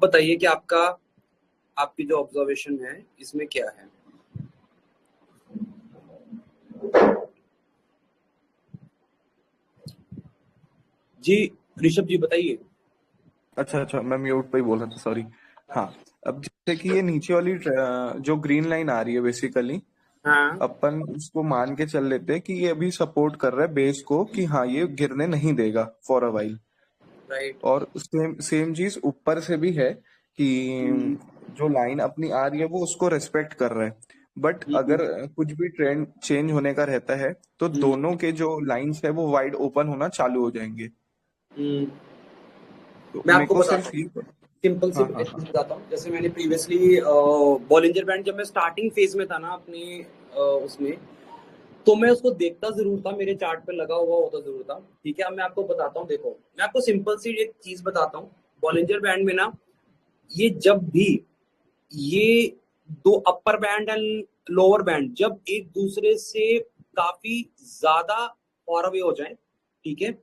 बताइए कि आपकी जो ऑब्जर्वेशन है इसमें क्या है। जी ऋषभ जी बताइए। अच्छा, मैं म्यूट पे ही बोल रहा था, सॉरी। हाँ, अब जैसे कि ये नीचे वाली जो ग्रीन लाइन आ रही है, बेसिकली हाँ अपन उसको मान के चल लेते हैं कि ये अभी सपोर्ट कर रहा है बेस को, कि हाँ ये गिरने नहीं देगा फॉर अ वाइल। राइट। और सेम सेम चीज ऊपर से भी है कि जो लाइन अपनी आ रही है वो उसको रेस्पेक्ट कर रहा है। बट हम्म, अगर कुछ भी ट्रेंड चेंज होने का रहता है तो हम्म, दोनों के जो लाइंस है वो वाइड ओपन होना चालू हो जाएंगे। हम्म। तो मैं मेरे आपको को बताता सिर्फ हूँ, ये। सिंपल सी हाँ, हाँ, चीज हाँ। बताता हूँ। जैसे मैंने प्रीवियसली बॉलिंजर बैंड जब मैं स्टार्टिंग फेज में था ना अपने उसमें, तो मैं उसको देखता जरूर था, मेरे चार्ट पे लगा हुआ होता जरूर था। ठीक है, अब मैं आपको बताता हूँ। देखो मैं आपको सिंपल सी एक चीज बताता हूँ। बॉलिंजर बैंड में ना, ये जब भी ये दो upper band and lower band जब एक दूसरे से काफी ज्यादा फॉर अवे हो जाए, ठीक है,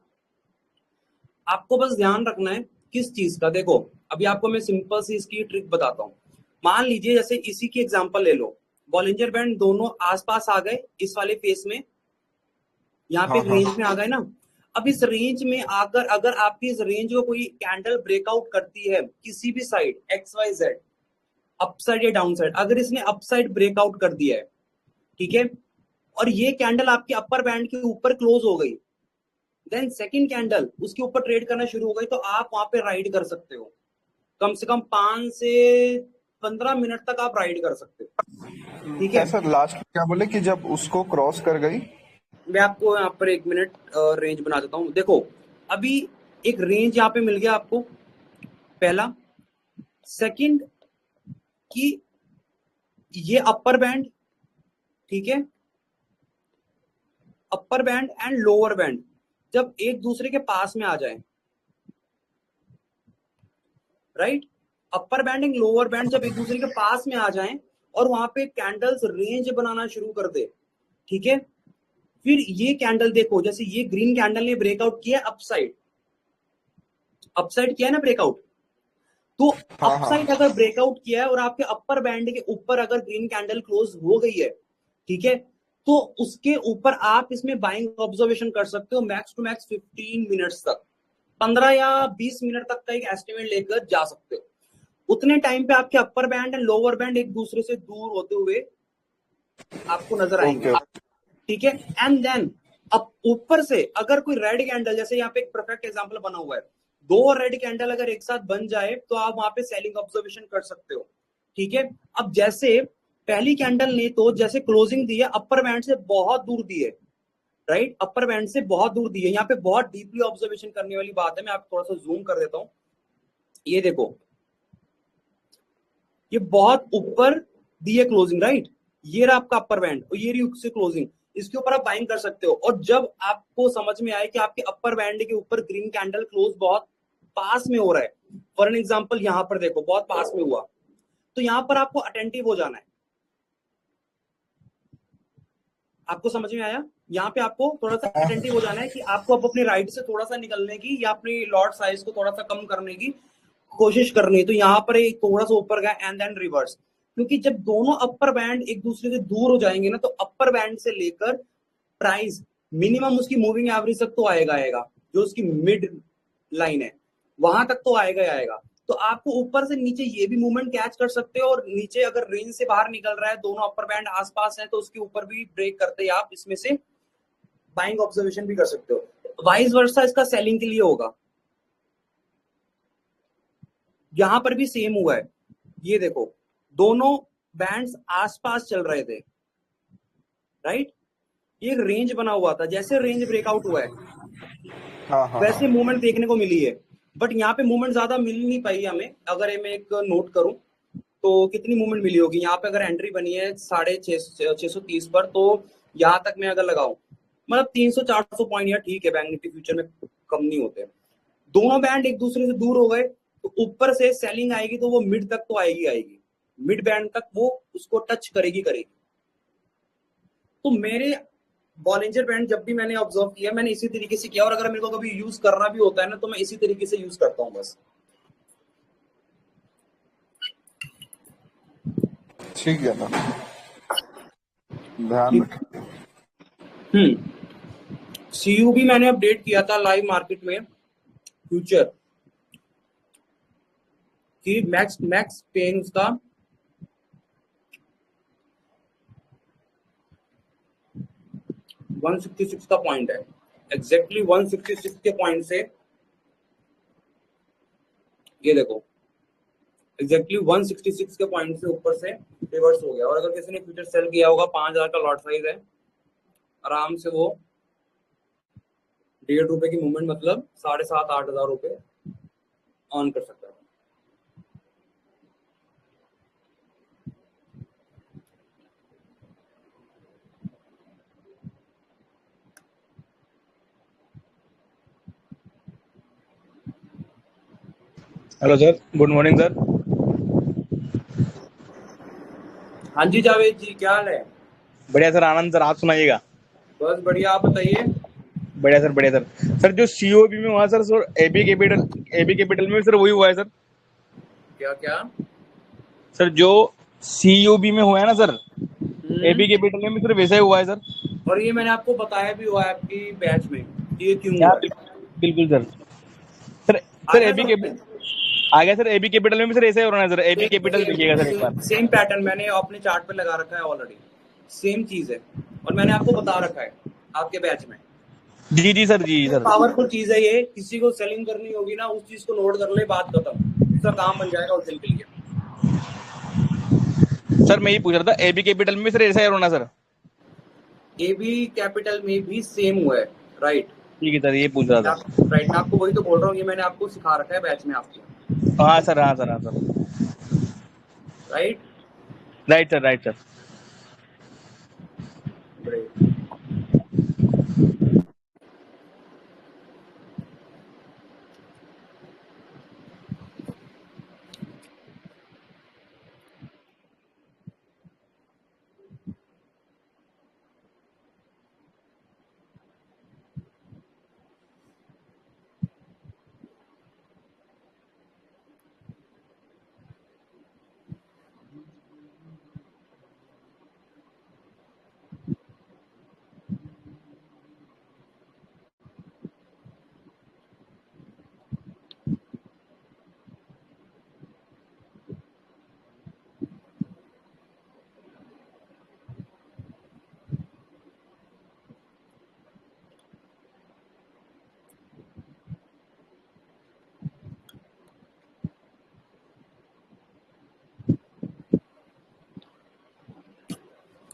आपको बस ध्यान रखना है किस चीज का। देखो अभी आपको मैं सिंपल सी इसकी ट्रिक बताता हूँ। मान लीजिए जैसे इसी की एग्जांपल ले लो, बॉलिंजर बैंड दोनों आसपास आ गए इस वाले फेस में, यहाँ पे हाँ, एक हाँ। रेंज में आ गए ना। अब इस रेंज में आकर अगर आपकी इस रेंज को कोई कैंडल ब्रेकआउट करती है किसी भी side X Y Z, upside या डाउन साइड, अगर इसने अपसाइड ब्रेकआउट कर दिया है, ठीक है, और ये कैंडल आपके अपर बैंड के ऊपर क्लोज हो गई, देन सेकंड कैंडल उसके ऊपर ट्रेड करना शुरू हो गई, तो आप वहां पे राइड कर सकते हो। कम से कम 5 से 15 मिनट तक आप राइड कर सकते हो। ठीक है, ऐसा लास्ट में क्या बोले कि जब उसको क्रॉस कर गई। मैं आपको यहाँ पर 1 मिनट रेंज बना देता हूँ। देखो अभी एक रेंज यहाँ पे मिल गया आपको, पहला। सेकंड कि ये अपर बैंड, ठीक है, upper band and lower band जब एक दूसरे के पास में आ जाए, right, upper band and lower band जब एक दूसरे के पास में आ जाएं और वहां पे कैंडल्स रेंज बनाना शुरू कर दे, ठीक है, फिर ये कैंडल देखो, जैसे ये ग्रीन कैंडल ने ब्रेकआउट किया अपसाइड, अपसाइड किया है ना ब्रेकआउट, तो हाँ, हाँ, अपसाइड अगर ब्रेकआउट किया है और आपके अपर बैंड के ऊपर अगर ग्रीन कैंडल क्लोज हो गई है, ठीक है, तो उसके ऊपर आप इसमें बाइंग ऑब्जर्वेशन कर सकते हो मैक्स टू मैक्स 15 मिनट्स तक, 15 या 20 मिनट तक का एक एस्टिमेट लेकर जा सकते हो। उतने टाइम पे आपके upper band and lower band एक दूसरे से दूर होते हुए आपको नजर आएंगे, ओके। ठीक है। एंड देन अब ऊपर से अगर कोई रेड कैंडल, जैसे यहाँ पे एक परफेक्ट एग्जांपल बना हुआ है, दो रेड कैंडल अगर एक साथ बन जाए तो आप वहां पे सेलिंग ऑब्जर्वेशन कर सकते हो, ठीक है। अब जैसे पहली कैंडल ने तो जैसे क्लोजिंग दी है अपर बैंड से बहुत दूर दी है, राइट, अपर बैंड से बहुत दूर दी है। यहाँ पे बहुत डीपली ऑब्जर्वेशन करने वाली बात है, मैं आपको थोड़ा सा जूम कर देता हूँ। ये देखो, ये बहुत ऊपर दी है क्लोजिंग, राइट, ये रहा आपका अपर बैंड और ये रही उससे क्लोजिंग, इसके ऊपर आप बाइंग कर सकते हो। और जब आपको समझ में आए कि आपके अपर बैंड के ऊपर ग्रीन कैंडल क्लोज बहुत पास में हो रहा है, फॉर एन एग्जांपल यहां पर देखो बहुत पास में हुआ, तो यहां पर आपको अटेंटिव हो जाना है। आपको समझ में आया? यहाँ पे आपको थोड़ा सा अटेंटिव हो जाना है कि आपको अब अपने राइट से थोड़ा सा निकलने की या अपनी लॉट साइज को थोड़ा सा कम करने की कोशिश करनी है। तो यहाँ पर एक थोड़ा सा ऊपर गया एंड देन रिवर्स, क्योंकि जब दोनों अपर बैंड एक दूसरे से दूर हो जाएंगे ना, तो अपर बैंड से लेकर प्राइस मिनिमम उसकी मूविंग एवरेज तक तो आएगा, जो उसकी मिड लाइन है वहां तक तो आएगा। तो आपको ऊपर से नीचे ये भी मूवमेंट कैच कर सकते हो, और नीचे अगर रेंज से बाहर निकल रहा है, दोनों अपर बैंड आसपास है, तो उसके ऊपर भी ब्रेक करते आप इसमें से बाइंग ऑब्जर्वेशन भी कर सकते हो। वाइस वर्सा इसका सेलिंग के लिए होगा। यहां पर भी सेम हुआ है, ये देखो दोनों बैंड्स आसपास चल रहे थे, राइट, ये एक रेंज बना हुआ था, जैसे रेंज ब्रेकआउट हुआ है हाँ, हाँ, हाँ। वैसे मूवमेंट देखने को मिली है। बट यहाँ पे मूवमेंट ज्यादा मिल नहीं पाई हमें। अगर मैं एक नोट करूं तो कितनी मूवमेंट मिली होगी, यहाँ पे अगर एंट्री बनी है 630 पर, तो यहाँ तक मैं अगर लगाऊं मतलब 300-400 पॉइंट, या ठीक है बैंक निफ्टी फ्यूचर में कम नहीं होते। दोनों बैंड एक दूसरे से दूर हो गए, तो ऊपर से सेलिंग आएगी तो वो मिड तक तो आएगी, मिड बैंड तक वो उसको टच करेगी। तो मेरे बॉलिंजर बैंड जब भी मैंने ऑब्जर्व किया, मैंने इसी तरीके से किया, और अगर मेरे को कभी यूज करना भी होता है ना, तो मैं इसी तरीके से यूज करता हूँ बस। ठीक है ना, ध्यान रखें। सीयू भी मैंने अपडेट किया था लाइव मार्केट में फ्यूचर कि मैक्स मैक्स पेन उसका 166 का पॉइंट है, एग्जैक्टली 166 के पॉइंट से ये देखो एग्जैक्टली 166 के पॉइंट से ऊपर से रिवर्स हो गया। और अगर किसी ने फ्यूचर सेल किया होगा, 5000 का लॉट साइज है, आराम से वो ₹1.5 की मूवमेंट मतलब 7,500-8,000 रुपए ऑन कर सकता है। Hello sir, good morning sir. हाँ जी जावेद जी, क्या हाल है? बढ़िया सर, आनंद सर, आप सुनाइएगा। बस बढ़िया, आप बताइए। बढ़िया सर, बढ़िया सर। सर जो सीओबी में हुआ सर एबी कैपिटल में भी सर वही हुआ है सर। क्या क्या? सर जो सीओबी में हुआ है ना सर, एबी हम्म कैपिटल में भी सर वैसा ही हुआ है सर। और ये मैंने आपको बताया भी हुआ है आपकी बैच में कि ये क्यों क्या हुआ है। बिल्कुल सर। सर आ सर गया एबी समझ में? कैपिटल आ गया सर। एबी कैपिटल में भी सर ऐसा ही हो रहा है सर। एबी कैपिटल देखिएगा सर एक बार। सेम पैटर्न मैंने अपने चार्ट पे लगा रखा है ऑलरेडी, सेम चीज है और मैंने आपको बता रखा है आपके बैच में। जी जी सर, जी सर। पावरफुल चीज है ये, किसी को सेलिंग करनी होगी ना, उस चीज को नोट कर ले, बात खत्म, इसका काम बन जाएगा उस दिन के लिए। सर मैं ये पूछ रहा था, एबी कैपिटल में भी सर ऐसा ही होना सर। एबी कैपिटल में भी सेम हुआ है, राइट? ठीक है सर, ये पूछ रहा था। राइट, मैं आपको वही तो बोल रहा हूँ, ये मैंने आपको सिखा रखा है बैच में आपके। हाँ सर, हाँ सर, हाँ sir. Right. Right sir, right sir. Great.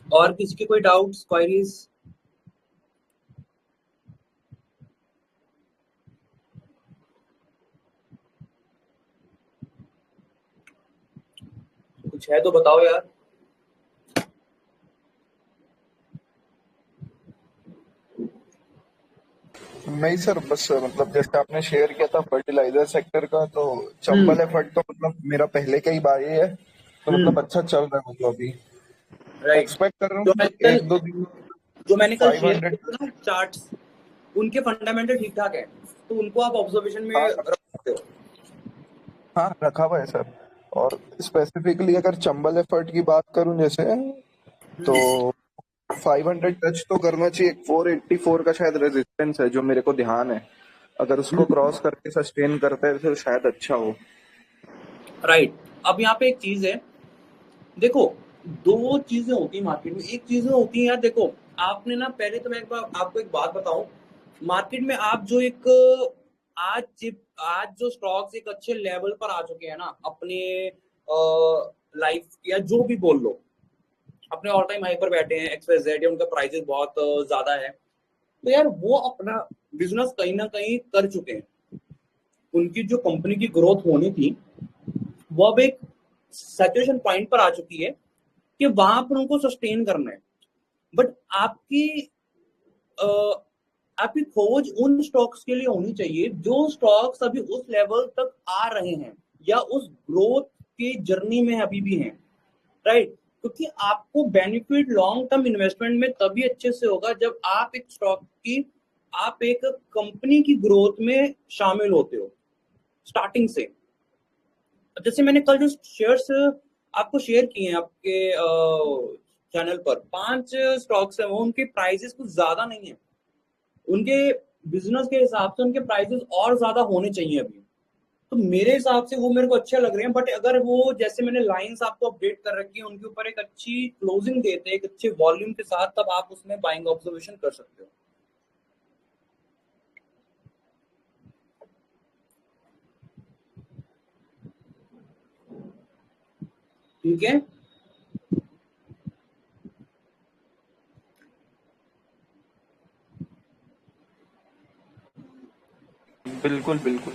और किसी के कोई डाउट्स, क्वेरीज? कुछ है तो बताओ यार। नहीं सर, बस मतलब जैसे आपने शेयर किया था फर्टिलाइजर सेक्टर का, तो चंबल एफर्ट तो मतलब मेरा पहले का ही बाई है, तो मतलब अच्छा चल रहा है मतलब अभी। राइट। एक्सपेक्ट कर रहा जो हूँ मैंने कि कल एक दो दिन जो मैंने कल शेयर 500। किया था ना चार्ट्स, उनके फंडामेंटल ठीक ठाक है, तो उनको आप ऑब्जर्वेशन में हाँ रख सकते हो। हाँ, रखा हुआ है सर। और स्पेसिफिकली अगर चंबल एफर्ट की बात करूं जैसे, तो 500 टच तो करना चाहिए। 484 का शायद रेजिस्टेंस है जो मेरे को ध्यान है, अगर उसको क्रॉस करके सस्टेन करते हैं तो शायद अच्छा हो। राइट। अब यहाँ पे एक चीज है, देखो, दो चीजें होती है मार्केट में। एक चीजें होती है यार, देखो, आपने ना, पहले तो मैं एक बार आपको एक बात बताऊं, मार्केट में आप जो एक आज जो स्टॉक्स एक अच्छे लेवल पर आ चुके हैं ना अपने लाइफ या जो भी बोल लो, अपने ऑल टाइम हाई पर बैठे हैं, XYZ, या उनका प्राइसेस बहुत ज्यादा है, तो यार वो अपना बिजनेस कहीं ना कहीं कर चुके हैं। उनकी जो कंपनी की ग्रोथ होनी थी वो अब एक सैचुरेशन पॉइंट पर आ चुकी है कि वहां पर उनको सस्टेन करना है। बट अ, आपकी खोज उन स्टॉक्स के लिए होनी चाहिए जो स्टॉक्स अभी उस लेवल तक आ रहे हैं या उस ग्रोथ के जर्नी में अभी भी हैं, राइट? क्योंकि आपको बेनिफिट लॉन्ग टर्म इन्वेस्टमेंट में तभी अच्छे से होगा जब आप एक स्टॉक की, आप एक कंपनी की ग्रोथ में शामिल होते हो स्टार्टिंग से। जैसे मैंने कल जो शेयर्स आपको शेयर किए हैं आपके चैनल पर, 5 स्टॉक्स हैं वो, उनके प्राइसेस कुछ ज्यादा नहीं है, उनके बिजनेस के हिसाब से उनके प्राइसेस और ज्यादा होने चाहिए अभी, तो मेरे हिसाब से वो मेरे को अच्छे लग रहे हैं। बट अगर वो जैसे मैंने लाइंस आपको अपडेट कर रखी है उनके ऊपर एक अच्छी क्लोजिंग देते हैं एक अच्छे वॉल्यूम के साथ, तब आप उसमें बाइंग ऑब्जर्वेशन कर सकते हो। ठीक है, बिल्कुल बिल्कुल।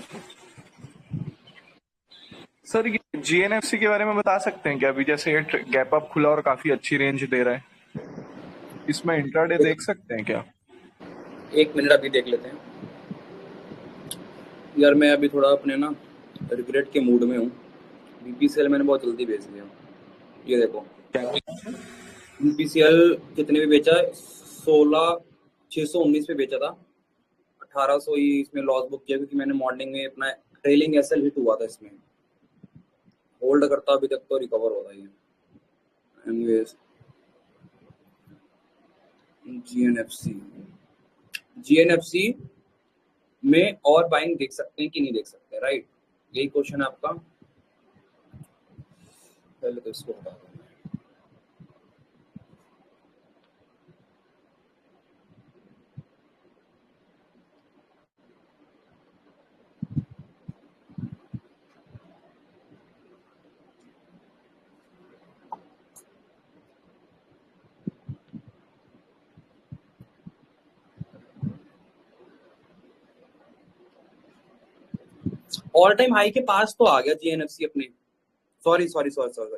सर ये जीएनएफसी के बारे में बता सकते हैं क्या? अभी जैसे ये गैप अप खुला और काफी अच्छी रेंज दे रहा है, इसमें इंट्राडे देख सकते हैं क्या? एक मिनट अभी देख लेते हैं यार। मैं अभी थोड़ा अपने ना रिग्रेट के मूड में हूँ, बीपीसीएल मैंने बहुत जल्दी बेच दिया। ये देखो क्या? बीपीसीएल कितने में बेचा, 16,619 पे बेचा था, 1800 ही इसमें लॉस बुक किया क्योंकि मैंने मॉर्निंग में अपना ट्रेलिंग एसएल हिट हुआ था इसमें, होल्ड करता अभी तक तो रिकवर होता ही है। एनीवेज जीएनएफसी में और बाइंग देख सकते हैं कि नहीं देख सकते, राइट? यही क्वेश्चन है आपका। पहले तो इसको बता दो। ऑल टाइम हाई के पास तो आ गया जीएनएफसी अपने, सॉरी,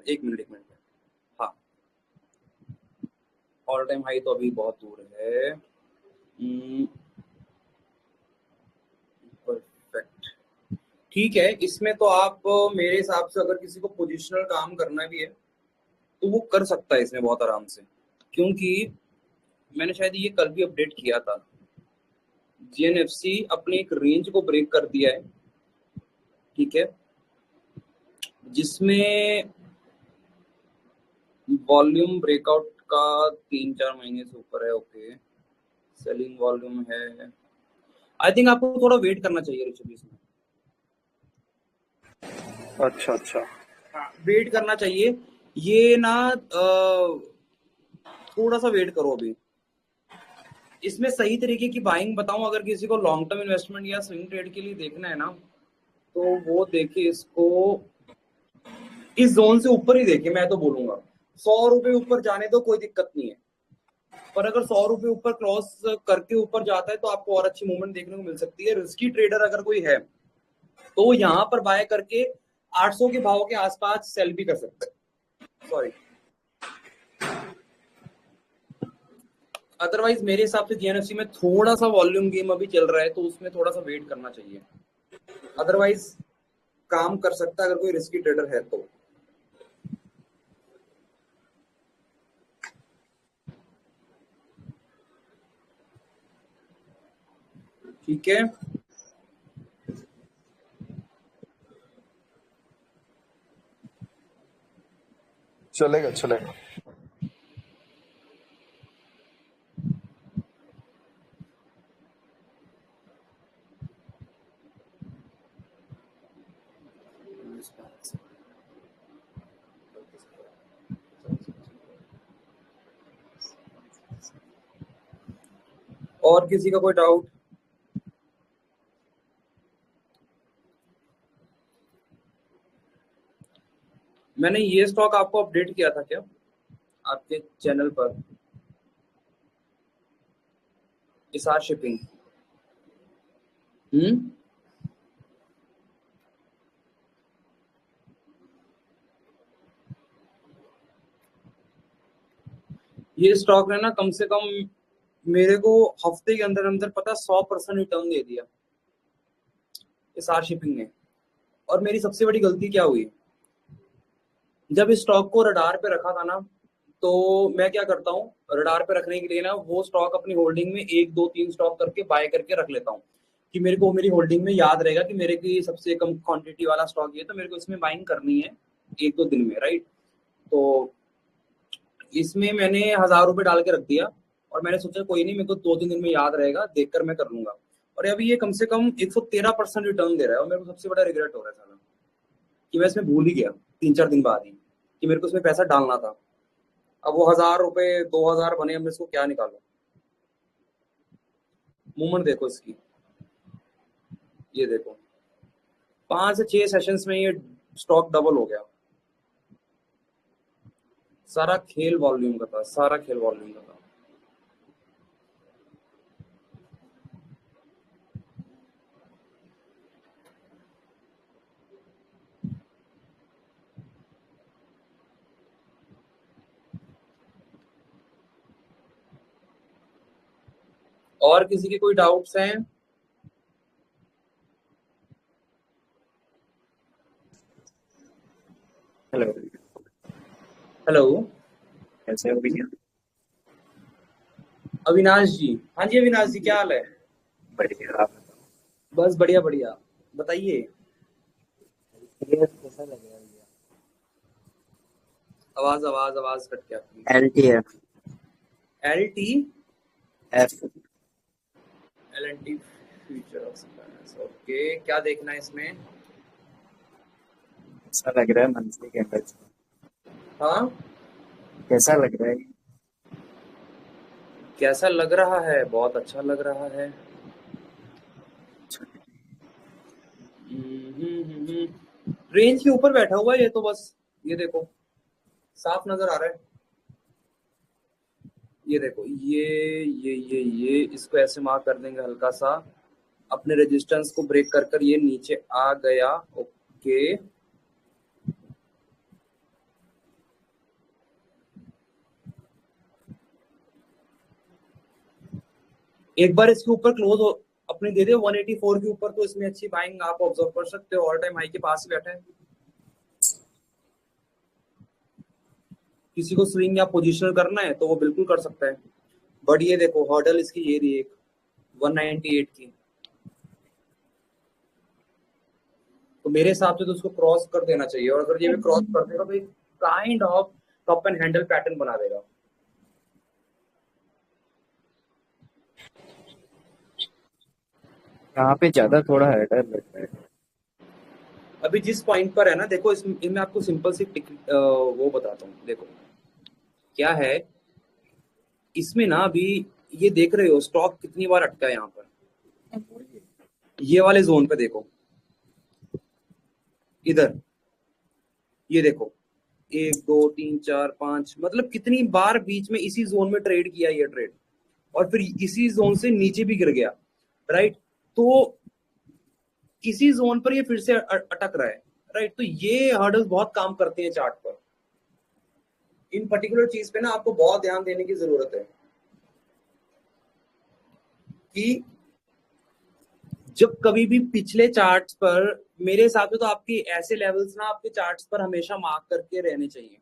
एक मिनट। हाँ, ऑल टाइम हाई तो अभी बहुत दूर है। परफेक्ट, ठीक है। इसमें तो आप मेरे हिसाब से अगर किसी को पोजिशनल काम करना भी है तो वो कर सकता है इसमें बहुत आराम से, क्योंकि मैंने शायद ये कल भी अपडेट किया था, जीएनएफसी अपने एक रेंज को ब्रेक कर दिया है, ठीक है, जिसमें वॉल्यूम ब्रेकआउट का 3-4 महीने से ऊपर है। ओके, सेलिंग वॉल्यूम है। आई थिंक आपको थोड़ा वेट करना चाहिए ऋषभ इसमें। अच्छा अच्छा, वेट करना चाहिए, ये ना थोड़ा सा वेट करो अभी। इसमें सही तरीके की बाइंग बताऊं, अगर किसी को लॉन्ग टर्म इन्वेस्टमेंट या स्विंग ट्रेड के लिए देखना है ना, तो वो देखिए इसको इस जोन से ऊपर ही देखिए। मैं तो बोलूंगा 100 रुपए ऊपर जाने तो कोई दिक्कत नहीं है, पर अगर 100 रुपए ऊपर क्रॉस करके ऊपर जाता है तो आपको और अच्छी मूवमेंट देखने को मिल सकती है। रिस्की ट्रेडर अगर कोई है तो यहाँ पर बाय करके 800 के भाव के आसपास सेल भी कर सकते हैं। सॉरी, अदरवाइज मेरे हिसाब से जीएनएफसी में थोड़ा सा वॉल्यूम गेम अभी चल रहा है तो उसमें थोड़ा सा वेट करना चाहिए, अदरवाइज काम कर सकता है अगर कोई रिस्की ट्रेडर है तो। ठीक है, चलेगा चलेगा। और किसी का कोई डाउट? मैंने ये स्टॉक आपको अपडेट किया था क्या आपके चैनल पर? इसार शिपिंग। ये स्टॉक ने ना कम से कम मेरे को हफ्ते के अंदर अंदर पता 100% रिटर्न दे दिया इसार शिपिंग ने। और मेरी सबसे बड़ी गलती क्या हुई, जब इस स्टॉक को रडार पे रखा था ना, तो मैं क्या करता हूँ, रडार पे रखने के लिए ना वो स्टॉक अपनी होल्डिंग में 1 2 3 स्टॉक करके बाय करके रख लेता हूँ कि मेरे को मेरी होल्डिंग में याद रहेगा कि मेरे की सबसे कम क्वांटिटी वाला स्टॉक ये, तो मेरे को इसमें बाइंग करनी है 1 2 दिन में, राइट? तो इसमें मैंने 1000 रुपये डाल के रख दिया और मैंने सोचा कोई नहीं, मेरे को 2-3 दिन में याद रहेगा, देखकर मैं कर लूंगा। और अभी ये कम से कम 113% रिटर्न दे रहा है और मेरे को सबसे बड़ा रिग्रेट हो रहा है साला कि मैं इसमें भूल ही गया 3-4 दिन बाद ही कि मेरे को इसमें पैसा डालना था। अब वो 1000 रुपये 2000 बने, अब मैं इसको क्या निकालूं। मूवमेंट देखो इसकी, ये देखो 5 से 6 सेशंस में ये स्टॉक डबल हो गया। सारा खेल वॉल्यूम का था, सारा खेल वॉल्यूम का था। और किसी के कोई डाउट्स हैं? हेलो, हेलो कैसे हो भैया? अविनाश जी। हाँ जी अविनाश जी, क्या हाल है? बढ़िया, आप बताओ। बस बढ़िया बढ़िया, बताइए। ये कैसा लग रहा है भैया? आवाज आवाज आवाज कट के आपकी। LTF LT F LNT future of finance, okay. क्या देखना है इसमें? कैसा लग रहा है मंथली कैंडल्स? हाँ, कैसा लग रहा है? कैसा लग रहा है? बहुत अच्छा लग रहा है। रेंज के ऊपर बैठा हुआ है ये तो, बस ये देखो साफ नजर आ रहा है। ये देखो ये इसको ऐसे मार्क कर देंगे हल्का सा, अपने रेजिस्टेंस को ब्रेक कर कर ये नीचे आ गया। ओके, एक बार इसके ऊपर क्लोज हो अपने दे दे 184 के ऊपर, तो इसमें अच्छी बाइंग आप ऑब्जर्व कर सकते हो। ऑल टाइम हाई के पास ही बैठा है। किसी को स्विंग या पोजिशनल करना है तो वो बिल्कुल कर सकता है, बट ये देखो हर्डल इसकी ये रही एक 198 की, तो मेरे हिसाब से तो उसको क्रॉस कर देना चाहिए। और अगर ये भी क्रॉस कर देगा तो एक kind of cup and handle pattern बना देगा। यहाँ पे ज्यादा थोड़ा हेडर लग रहा है। अभी जिस पॉइंट पर है ना, देखो इसमें आपको सिंपल सी वो बताता हूँ। देखो क्या है इसमें ना, अभी ये देख रहे हो स्टॉक कितनी बार अटका है यहाँ पर, ये वाले जोन पे देखो, इधर ये देखो 1 2 3 4 5, मतलब कितनी बार बीच में इसी जोन में ट्रेड किया ये ट्रेड, और फिर इसी जोन से नीचे भी गिर गया, राइट। तो इसी जोन पर ये फिर से अटक रहा है, राइट। तो ये हर्डल्स बहुत काम करते हैं चार्ट पर। इन पर्टिकुलर चीज पे ना आपको बहुत ध्यान देने की जरूरत है कि जब कभी भी पिछले चार्ट्स पर, मेरे हिसाब से तो आपके ऐसे लेवल्स ना आपके चार्ट्स पर हमेशा मार्क करके रहने चाहिए,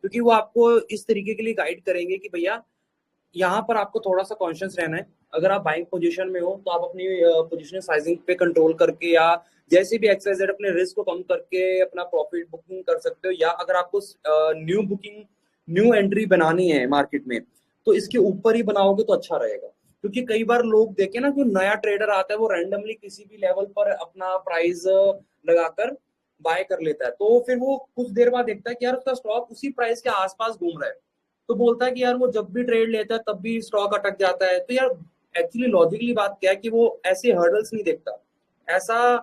क्योंकि वो आपको इस तरीके के लिए गाइड करेंगे कि भैया यहाँ पर आपको थोड़ा सा कॉन्शियस रहना है। अगर आप बाइंग पोजीशन में हो तो आप अपनी पोजीशन साइजिंग पे कंट्रोल करके या जैसे भी एक्सरसाइज अपने रिस्क को कम करके अपना प्रॉफिट बुकिंग कर सकते हो, या अगर आपको न्यू एंट्री बनानी है मार्केट में तो इसके ऊपर ही बनाओगे तो अच्छा रहेगा। क्योंकि कई बार लोग देखे ना, जो नया ट्रेडर आता है वो रैंडमली किसी भी लेवल पर अपना प्राइस लगाकर बाय कर लेता है, तो फिर वो कुछ देर बाद देखता है कि यार उसका स्टॉक उसी प्राइस के आसपास घूम रहा है, तो बोलता है कि यार वो जब भी ट्रेड लेता है तब भी स्टॉक अटक जाता है। तो यार एक्चुअली लॉजिकली बात क्या है कि वो ऐसे हर्डल्स नहीं देखता, ऐसा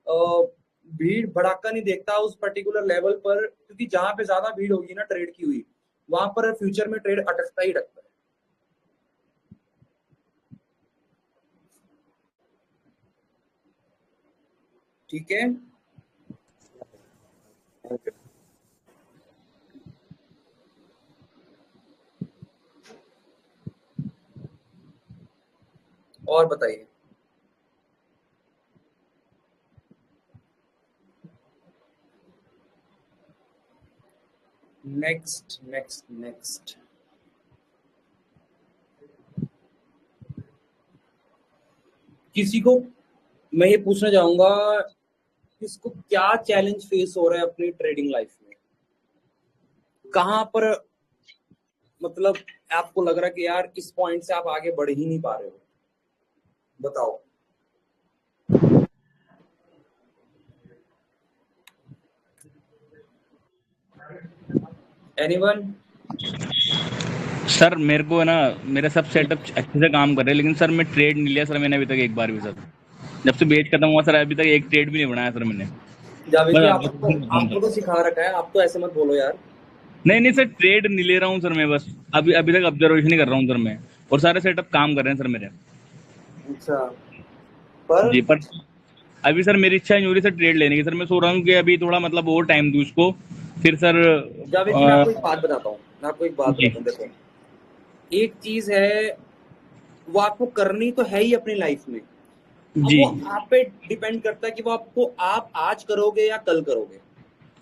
भीड़ भड़ाका नहीं देखता उस पर्टिकुलर लेवल पर, क्योंकि जहां पे ज्यादा भीड़ होगी ना ट्रेड की हुई, वहां पर फ्यूचर में ट्रेड अटकता ही अटकता है। ठीक है, और बताइए। नेक्स्ट नेक्स्ट नेक्स्ट, किसी को मैं ये पूछना चाहूंगा, किसको क्या चैलेंज फेस हो रहा है अपनी ट्रेडिंग लाइफ में? कहाँ पर मतलब आपको लग रहा है कि यार इस पॉइंट से आप आगे बढ़ ही नहीं पा रहे हो, बताओ। एनीवन? सर मेरे को है ना, मेरा सब सेटअप अच्छे से काम कर रहे हैं, लेकिन सर मैं ट्रेड नहीं लिया सर मैंने अभी तक एक बार भी सर। जब से बैच खत्म हुआ सर अभी तक एक ट्रेड भी नहीं बनाया सर मैंने। जावेद बस जी, आपको ऑब्जर्वेशन कर रहा हूँ आपको सर। तो सिखा रखा है, आप तो ऐसे मत बोलो यार। नहीं नहीं सर, ट्रेड नहीं ले रहा हूँ सर मैं, बस अभी अभी तक ऑब्जर्वेशन ही कर रहा हूँ सर मैं, और सारे सेटअप काम कर रहे हैं सर मेरे। अच्छा, पर जी, पर अभी सर मेरी इच्छा नहीं हो रही सर ट्रेड लेने की सर। मैं सोच रहा हूँ कि अभी थोड़ा मतलब और टाइम दूँ इसको, फिर सर। जावेद जी, मैं आपको एक बात बताता हूँ, जी देखो, एक चीज है, वो आपको करनी तो है ही अपनी लाइफ में। अब जी वो आप पे डिपेंड करता है कि वो आपको आप आज करोगे या कल करोगे,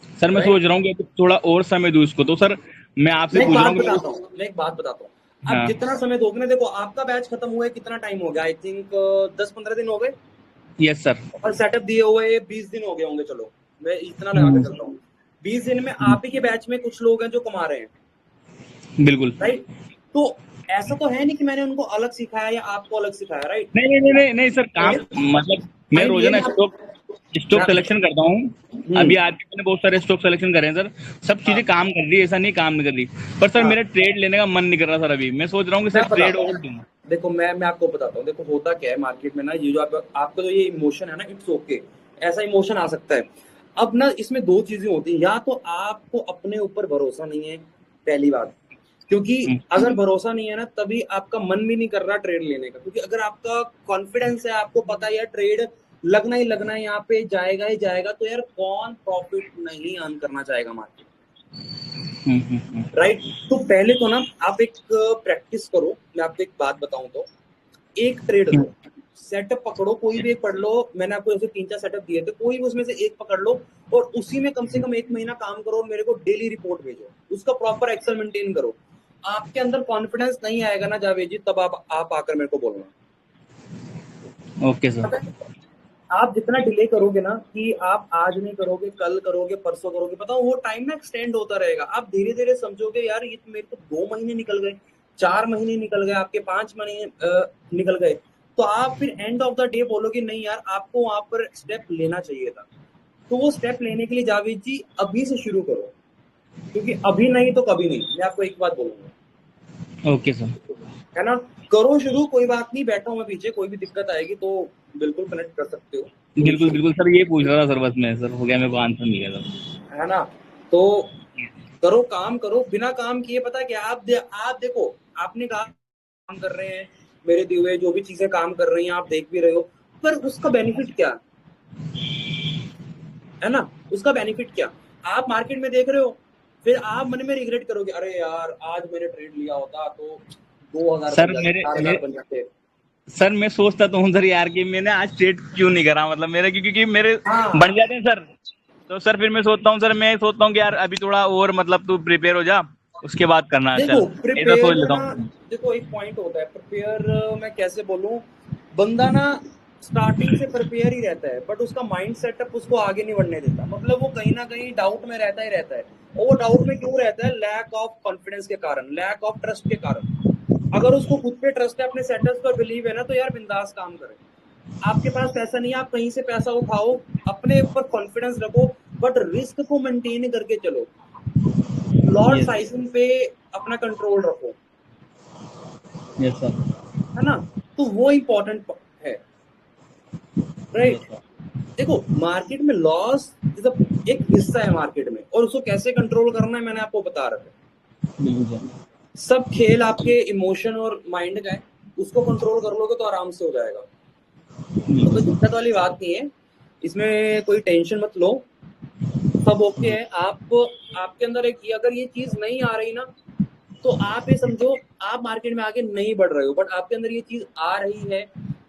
सर, मैं राइट? सोच रहा हूँ कि अभी थोड़ा और समय दूँ इसको, तो सर मैं आपसे पूछ रहा हूँ कि मैं एक बात बताता हूँ, आप हाँ। जितना समय दोगे ना, देखो आपका बैच खत्म हुए कितना टाइम हो गया, आई थिंक 10-15 दिन हो गए, यस सर। और सेटअप दिए हुए 20 दिन हो गए होंगे, चलो मैं इतना लगा के चलता हूँ। 20 दिन में आप ही के बैच में कुछ लोग हैं जो कमा रहे हैं, बिल्कुल। राइट? तो ऐसा तो है नहीं कि मैंने उनको अलग सिखाया या आपको अलग सिखाया, राइट? नहीं नहीं नहीं नहीं नहीं सर, काम मतलब मैं पॉइंट ये रोजाना ना, स्टॉक स्टॉक मैं सिलेक्शन करता हूँ। अभी आज भी मैंने बहुत सारे स्टॉक सिलेक्शन करे हैं सर। सब चीजें हाँ, काम कर रही है, ऐसा नहीं काम नहीं कर रही। पर सर हाँ, मेरा ट्रेड लेने का मन नहीं कर रहा सर। अभी मैं सोच रहा हूँ कि मैं सर ट्रेड बताता और हूँ, दूँ। देखो मैं आपको बताता हूँ, देखो होता क्या है मार्केट में ना, ये जो आपका जो ये इमोशन है ना, इट्स ओके, ऐसा इमोशन आ सकता है। अब ना इसमें दो चीजें होती हैं, या तो आपको अपने ऊपर भरोसा नहीं है, पहली बात, क्योंकि अगर भरोसा नहीं है ना, तभी आपका मन भी नहीं कर रहा ट्रेड लेने का, क्योंकि अगर आपका कॉन्फिडेंस है, आपको पता है यार ट्रेड लगना है, यहाँ पे जाएगा ही जाएगा, तो यार कौन प्रॉफिट नहीं अर्न करना चाहेगा मार्केट, राइट? तो पहले तो ना आप एक प्रैक्टिस करो, मैं आपको एक बात बताऊं तो, एक ट्रेड लो, सेटअप पकड़ो, कोई भी एक पढ़ लो, मैंने आपको ऐसे 3-4 सेटअप दिए थे, कोई भी उसमें से एक पकड़ लो, और उसी में कम से कम 1 महीना काम करो, और मेरे को डेली रिपोर्ट भेजो, उसका प्रॉपर एक्सेल मेंटेन करो। आपके अंदर कॉन्फिडेंस नहीं आएगा ना जावेद जी, तब आप आकर मेरे को बोलना। Okay sir. पता है, आप जितना डिले करोगे ना, कि आप आज नहीं करोगे, कल करोगे, परसों करोगे, पता वो टाइम ना एक्सटेंड होता रहेगा। आप धीरे धीरे समझोगे यार, ये तो मेरे को 2 महीने निकल गए, 4 महीने निकल गए, आपके 5 महीने निकल गए, तो आप फिर एंड ऑफ द डे बोलोगे नहीं यार, आपको वहां पर स्टेप लेना चाहिए था। तो वो स्टेप लेने के लिए जावेद जी अभी से शुरू करो, क्योंकि अभी नहीं तो कभी नहीं, मैं आपको एक बात बोलूंगा, ओके सर। है ना? करो शुरू, कोई बात नहीं, बैठा हूँ मैं पीछे, कोई भी दिक्कत आएगी तो बिल्कुल कनेक्ट कर सकते हो, कोई बिल्कुल इशू बिल्कुल सर, ये पूछ रहा था सर, बस मैं सर हो गया, मेरे को आंसर नहीं है नहीं, है ना? तो करो, काम करो, बिना काम किए पता है कि आप देखो, आपने कहा काम कर रहे हैं, मेरे दिए हुए जो भी चीजें काम कर रही हैं आप देख भी रहे हो, पर उसका बेनिफिट क्या है ना? उसका बेनिफिट क्या? आप मार्केट में देख रहे हो, फिर आप मन में रिग्रेट करोगे, अरे यार आज मैंने ट्रेड लिया होता तो 2000 सर। बन जाते, मेरे 4000 मेरे बन जाते। सर मैं सोचता तो हूँ सर यार कि मैंने आज ट्रेड क्यों नहीं करा, मतलब मेरे क्योंकि मेरे हाँ, बन जाते हैं सर। तो सर फिर मैं सोचता हूँ सर, मैं सोचता हूँ कि यार अभी थोड़ा और मतलब तू प्रिपेयर हो जा, उसके बाद करना, देखो चल ऐसा प्रिपेयर सोच में लेता ना, हूँ। देखो एक पॉइंट होता है प्रिपेयर, मैं कैसे बोलूं, बंदा ना स्टार्टिंग से प्रिपेयर ही रहता है, बट उसका माइंड सेटअप उसको आगे नहीं बढ़ने देता, मतलब वो कहीं ना कहीं डाउट में रहता ही रहता है। और वो डाउट में क्यों रहता है? लैक ऑफ कॉन्फिडेंस के कारण, लैक ऑफ ट्रस्ट के कारण। अगर उसको खुद पे ट्रस्ट है, अपने सेटअप्स पर बिलीव है ना, तो यार बिंदास काम करे। आपके पास पैसा नहीं है, आप कहीं से पैसा उठाओ, अपने ऊपर कॉन्फिडेंस रखो, बट रिस्क को मेंटेन करके चलो, लॉट यस साइजिंग पे अपना कंट्रोल रखो, यस सर। है ना? तो वो इम्पोर्टेंट है, राइट? Yes sir. देखो मार्केट में लॉस एक हिस्सा है मार्केट में, और उसको कैसे कंट्रोल करना है मैंने आपको बता रखा है। बिल्कुल सर। सब खेल आपके इमोशन और माइंड का है, उसको कंट्रोल कर लोगे तो आराम से हो जाएगा, तो कोई बिल्कुल दिक्कत वाली बात नहीं है, इसमें कोई टेंशन मत लो, सब ओके है। आपके अंदर एक, अगर ये चीज नहीं आ रही ना, तो आप ये समझो आप मार्केट में आगे नहीं बढ़ रहे हो, बट आपके अंदर ये चीज आ रही है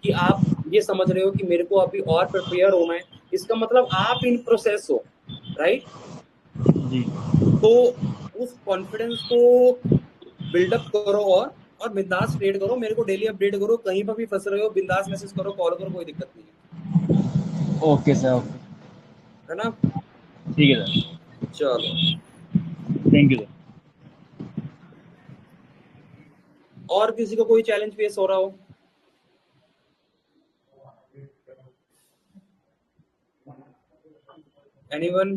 कि आप ये समझ रहे हो कि मेरे को अभी और प्रिपेयर होना है, इसका मतलब आप इन प्रोसेस हो, राइट? जी। तो उस कॉन्फिडेंस को बिल्डअप करो, और बिंदास ट्रेड करो, मेरे को डेली अपडेट करो, कहीं पर भी फंस रहे हो बिंदास मैसेज करो, कॉल करो, कोई दिक्कत नहीं ओके सर। ओके। है ना? ठीक है सर। चलो, थैंक यू सर। और किसी को कोई चैलेंज फेस हो रहा हो? एनीवन?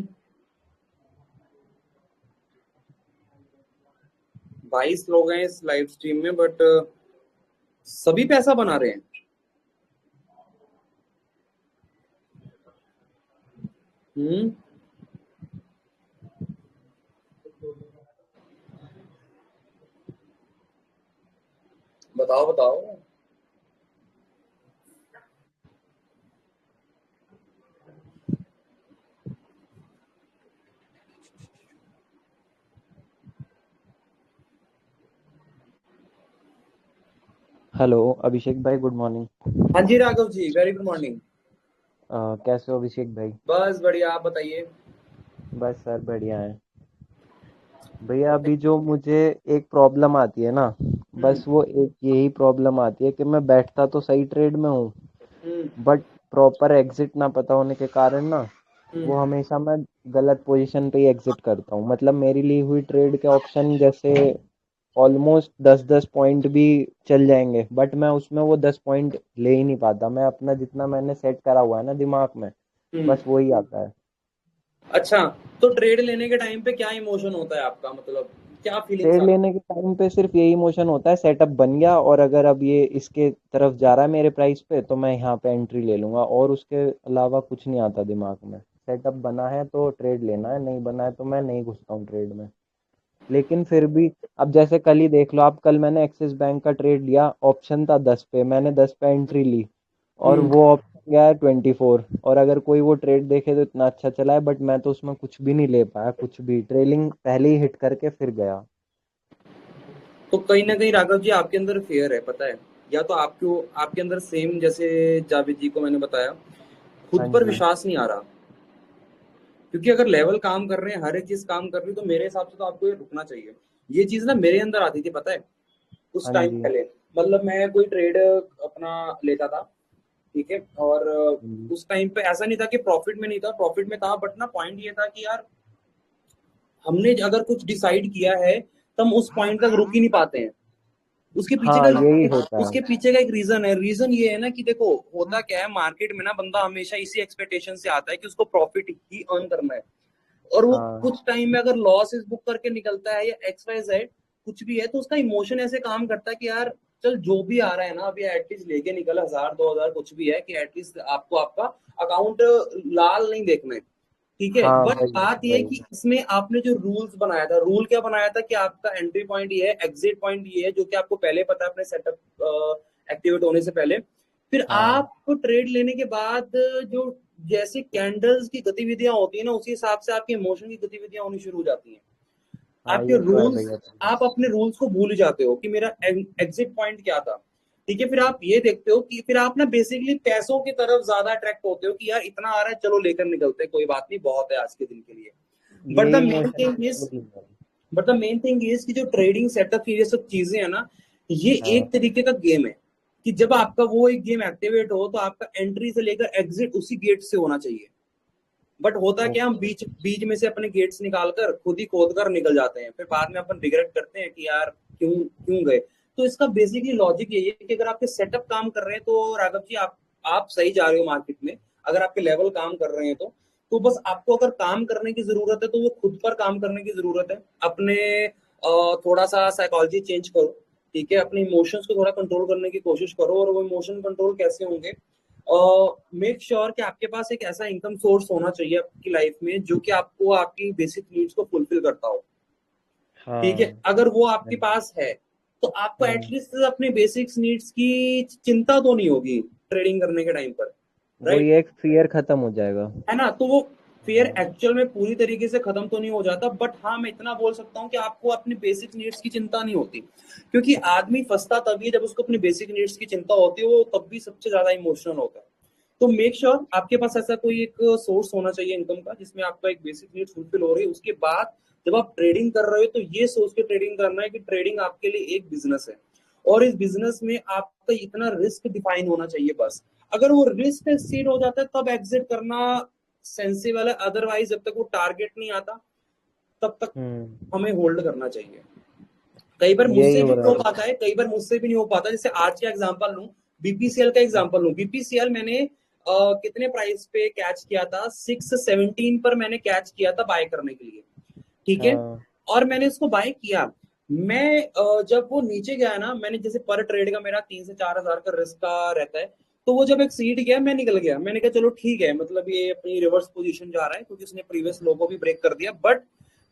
22 लोग हैं इस लाइव स्ट्रीम में, बट सभी पैसा बना रहे हैं। हम्म। बताओ बताओ। हेलो अभिषेक भाई, गुड मॉर्निंग। हाँ जी Raghav ji, very good morning. कैसे हो अभिषेक भाई? बस बढ़िया, आप बताइए। बस सर बढ़िया है भैया। अभी जो मुझे एक प्रॉब्लम आती है ना, हम्म। बस वो एक यही प्रॉब्लम आती है कि मैं बैठता तो सही ट्रेड में हूँ, हम्म। बट प्रॉपर एग्जिट ना पता होने के कारण ना हम्म। वो हमेशा मैं गलत पोजीशन पे ही एग्जिट करता हूँ। मतलब मेरी ली हुई ट्रेड के ऑप्शन जैसे ऑलमोस्ट 10-10 पॉइंट भी चल जाएंगे, बट मैं उसमें वो 10 पॉइंट ले ही नहीं पाता। मैं अपना जितना मैंने सेट करा हुआ है ना दिमाग में, हम्म। बस वही आता है। अच्छा, तो ट्रेड लेने के टाइम पे क्या इमोशन होता है आपका, मतलब क्या फीलिंग्स ट्रेड आती लेने के टाइम पे सिर्फ यही इमोशन होता है, सेटअप बन गया और अगर अब ये इसके तरफ जा रहा है मेरे प्राइस पे तो मैं यहाँ पे एंट्री ले लूंगा, और उसके अलावा कुछ नहीं आता दिमाग में। सेटअप बना है तो ट्रेड लेना है, नहीं बना है तो मैं नहीं घुसता हूँ ट्रेड में। लेकिन फिर भी अब जैसे कल ही देख लो आप, कल मैंने एक्सिस बैंक का ट्रेड लिया, ऑप्शन था 10 पे, मैंने 10 पे एंट्री ली है? और वो ऑप्शन गया है 24। और अगर कोई वो ट्रेड देखे तो इतना अच्छा चला है, बट मैं तो उसमें कुछ भी नहीं ले पाया, कुछ भी ट्रेलिंग पहले ही हिट करके फिर गया। तो कहीं ना कहीं राघव जी आपके अंदर फेयर है, पता है, या तो आपको आपके अंदर सेम जैसे जावेद जी को मैंने बताया, हाँ खुद पर जी। विश्वास नहीं आ रहा। क्योंकि अगर लेवल काम कर रहे हैं, हर एक चीज काम कर रही है, तो मेरे हिसाब से तो आपको ये रुकना चाहिए। ये चीज ना मेरे अंदर आती थी, पता है, कुछ हाँ टाइम जी। पहले। मतलब मैं कोई ट्रेड अपना लेता था, ठीक है, और हम्म। उस टाइम पे ऐसा नहीं था कि प्रॉफिट में नहीं था, प्रॉफिट में था, बट ना पॉइंट ये था कि यार हमने अगर कुछ डिसाइड किया है तो हम उस पॉइंट तक रुक ही नहीं पाते हैं। उसके पीछे हाँ यही होता है। उसके पीछे का एक रीजन है। रीजन ये है ना कि देखो, होता क्या है मार्केट में ना, बंदा हमेशा इसी एक्सपेक्टेशन से आता है कि उसको प्रॉफिट ही अर्न करना है, और वो हाँ कुछ टाइम में अगर लॉस बुक करके निकलता है या एक्स वाई जेड कुछ भी है, तो उसका इमोशन ऐसे काम करता है कि यार चल जो भी आ रहा है ना, अभी एटलीस्ट लेके निकल, 1000 2000 कुछ भी है, कि एटलीस्ट आपको आपका अकाउंट लाल नहीं देखना है, ठीक है। हाँ बट वही बात यह है वही। कि इसमें आपने जो रूल्स बनाया था, रूल क्या बनाया था कि आपका एंट्री पॉइंट ये है, एग्जिट पॉइंट ये है, जो कि आपको पहले पता है अपने सेटअप एक्टिवेट होने से पहले। फिर हाँ आप ट्रेड लेने के बाद जो जैसे कैंडल्स की गतिविधियां होती है ना, उसी हिसाब से आपके इमोशन की गतिविधियां होनी शुरू हो जाती हैं। हाँ आपके ये तो है रूल्स, भैया। आप अपने रूल्स को भूल जाते हो कि मेरा एग्जिट पॉइंट क्या था, ठीक है। फिर आप ये देखते हो कि फिर आप ना बेसिकली पैसों की तरफ ज्यादा अट्रैक्ट होते हो कि यार इतना आ रहा है, चलो लेकर निकलते हैं, कोई बात नहीं, बहुत है आज के दिन के लिए। बट द यही मेन इमोशन थिंग इज मेरे लिए है। But the main thing is कि जो ट्रेडिंग सेटअप की ये सब चीजें है ना, ये हाँ एक तरीके का गेम है, कि जब आपका वो एक गेम एक्टिवेट हो तो आपका एंट्री से लेकर एग्जिट उसी गेट से होना चाहिए। बट होता क्या, हम ओके। बीच बीच में से अपने गेट्स निकालकर खुद ही खोद कर निकल जाते हैं, फिर बाद में अपन रिग्रेट करते हैं कि यार क्यों क्यों गए। तो इसका बेसिकली लॉजिक यही है कि अगर आपके सेटअप काम कर रहे हैं तो राघव जी आप सही जा रहे हो मार्केट में। अगर आपके लेवल काम कर रहे हैं तो बस आपको अगर काम करने की जरूरत है तो वो खुद पर काम करने की जरूरत है। अपने थोड़ा सा साइकोलॉजी चेंज करो, ठीक है, अपने इमोशंस को थोड़ा कंट्रोल करने की कोशिश करो। और वो इमोशन कंट्रोल कैसे होंगे, मेक श्योर कि आपके पास एक ऐसा इनकम सोर्स होना चाहिए आपकी लाइफ में जो कि आपको आपकी बेसिक नीड्स को फुलफिल करता हो, ठीक है। हाँ। अगर वो आपके पास है तो आपको हम्म। एटलीस्ट अपने बेसिक्स नीड्स की चिंता तो नहीं होगी ट्रेडिंग करने के टाइम पर, वो राइट, ये एक फियर खत्म हो जाएगा। है ना। तो वो फेयर हाँ एक्चुअल में पूरी तरीके से खत्म तो नहीं हो जाता, बट हाँ मैं इतना बोल सकता हूँ कि आपको अपनी बेसिक नीड्स की चिंता नहीं होती। क्योंकि आदमी फंसता तभी है जब उसको अपनी बेसिक नीड्स की चिंता होती है, वो तब भी सबसे ज्यादा इमोशनल होता है। तो मेक श्योर आपके पास ऐसा कोई एक सोर्स होना चाहिए इनकम का, जिसमें आपका एक बेसिक नीड फुलफिल हो रही है। उसके बाद जब आप ट्रेडिंग कर रहे हो तो ये सोच के ट्रेडिंग करना है कि ट्रेडिंग आपके लिए एक बिजनेस है, और इस बिजनेस में आपका इतना रिस्क डिफाइन होना चाहिए बस। अगर वो रिस्क एक्सीड हो जाता है तब एग्जिट करना सेंसिबल है, अदरवाइज जब तक वो टारगेट नहीं आता तब तक हम्म। हमें होल्ड करना चाहिए। कई बार यही मुझसे भी हो नहीं रहा हो है। पाता है, कई बार मुझसे भी नहीं हो पाता। जैसे आज का एग्जांपल लूं, बीपीसीएल का एग्जांपल लूं, बीपीसीएल मैंने कितने प्राइस पे कैच किया था, 617 पर मैंने कैच किया था बाय करने के लिए, ठीक है। हाँ और मैंने इसको बाय किया। मैं जब वो नीचे गया ना, मैंने जैसे पर ट्रेड का मेरा 3 से 4 हजार का रिस्क का रहता है, तो वो जब एक सीट गया मैं निकल गया, मैंने कहा चलो ठीक है, मतलब ये अपनी रिवर्स पोजीशन जा रहा है क्योंकि उसने प्रीवियस लो को भी ब्रेक कर दिया, बट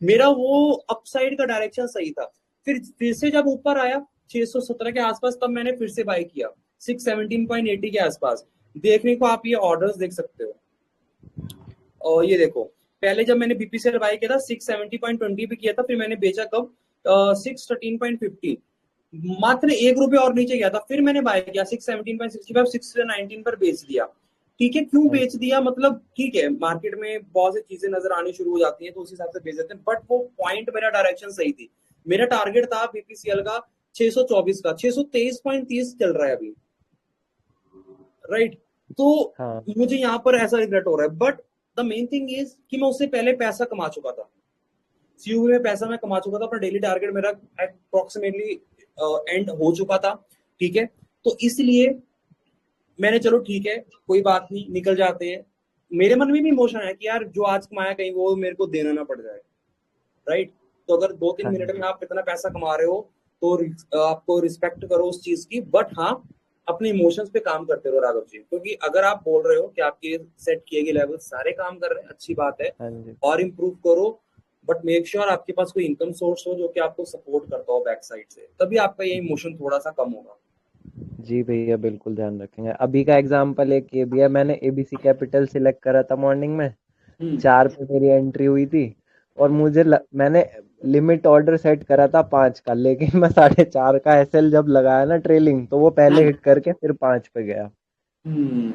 मेरा वो अपसाइड का डायरेक्शन सही था। फिर से जब ऊपर आया 617 के आसपास, तब मैंने फिर से बाय किया 617.80 के आसपास। देखने को आप ये ऑर्डर्स देख सकते हो, और ये देखो, पहले जब मैंने बीपीसीएल बाय किया था 670.20 पे किया था, फिर मैंने बेचा कब 613.50, मात्र ₹1 और नीचे गया था, फिर मैंने बाय किया 617.65, 619 पर बेच दिया। ठीक है, क्यों बेच दिया, मतलब ठीक है, मार्केट में बहुत सी चीजें नजर आनी शुरू हो जाती हैं तो उस हिसाब से बेच देते हैं, बट वो पॉइंट, मेरा डायरेक्शन सही थी। मेरा टारगेट था बीपीसीएल का 624 का, 623.30 चल रहा है अभी, राइट। तो हाँ मुझे यहाँ पर ऐसा रिग्रेट हो रहा है, but the main thing is कि मैं उससे पहले पैसा कमा चुका था, सीयू में पैसा मैं कमा चुका था, अपना डेली टारगेट मेरा अप्रोक्सीमेटली एंड हो चुका था, ठीक है। तो इसलिए मैंने, चलो ठीक है, कोई बात नहीं, निकल जाते हैं। मेरे मन में भी इमोशन है कि यार जो आज कमाया कहीं वो मेरे को देना ना पड़ जाए, राइट। तो अगर 2-3 हाँ मिनट में आप इतना पैसा कमा रहे हो तो आपको रिस्पेक्ट करो उस चीज की, बट हाँ, अपने इमोशंस पे काम करते रहो राघव जी, क्योंकि अगर आप बोल रहे हो कि आपके सेट किए गए लेवल सारे काम कर रहे हैं, अच्छी बात है, हाँ जी। और इम्प्रूव करो, बट मेक श्योर आपके पास कोई इनकम सोर्स हो जो कि आपको सपोर्ट करता हो बैक साइड से, तभी आपका ये इमोशन थोड़ा सा कम होगा। जी भैया बिल्कुल ध्यान रखेंगे। अभी का एग्जांपल एक ये भी है, मैंने एबीसी कैपिटल सिलेक्ट करा था मॉर्निंग में, हम्म 4 पे मेरी एंट्री हुई थी, और मैंने लिमिट ऑर्डर सेट करा था 5 का, लेकिन मैं 4.5 का एसएल जब लगाया ना ट्रेलिंग, तो वो पहले हिट करके फिर 5 पे गया। हम्म।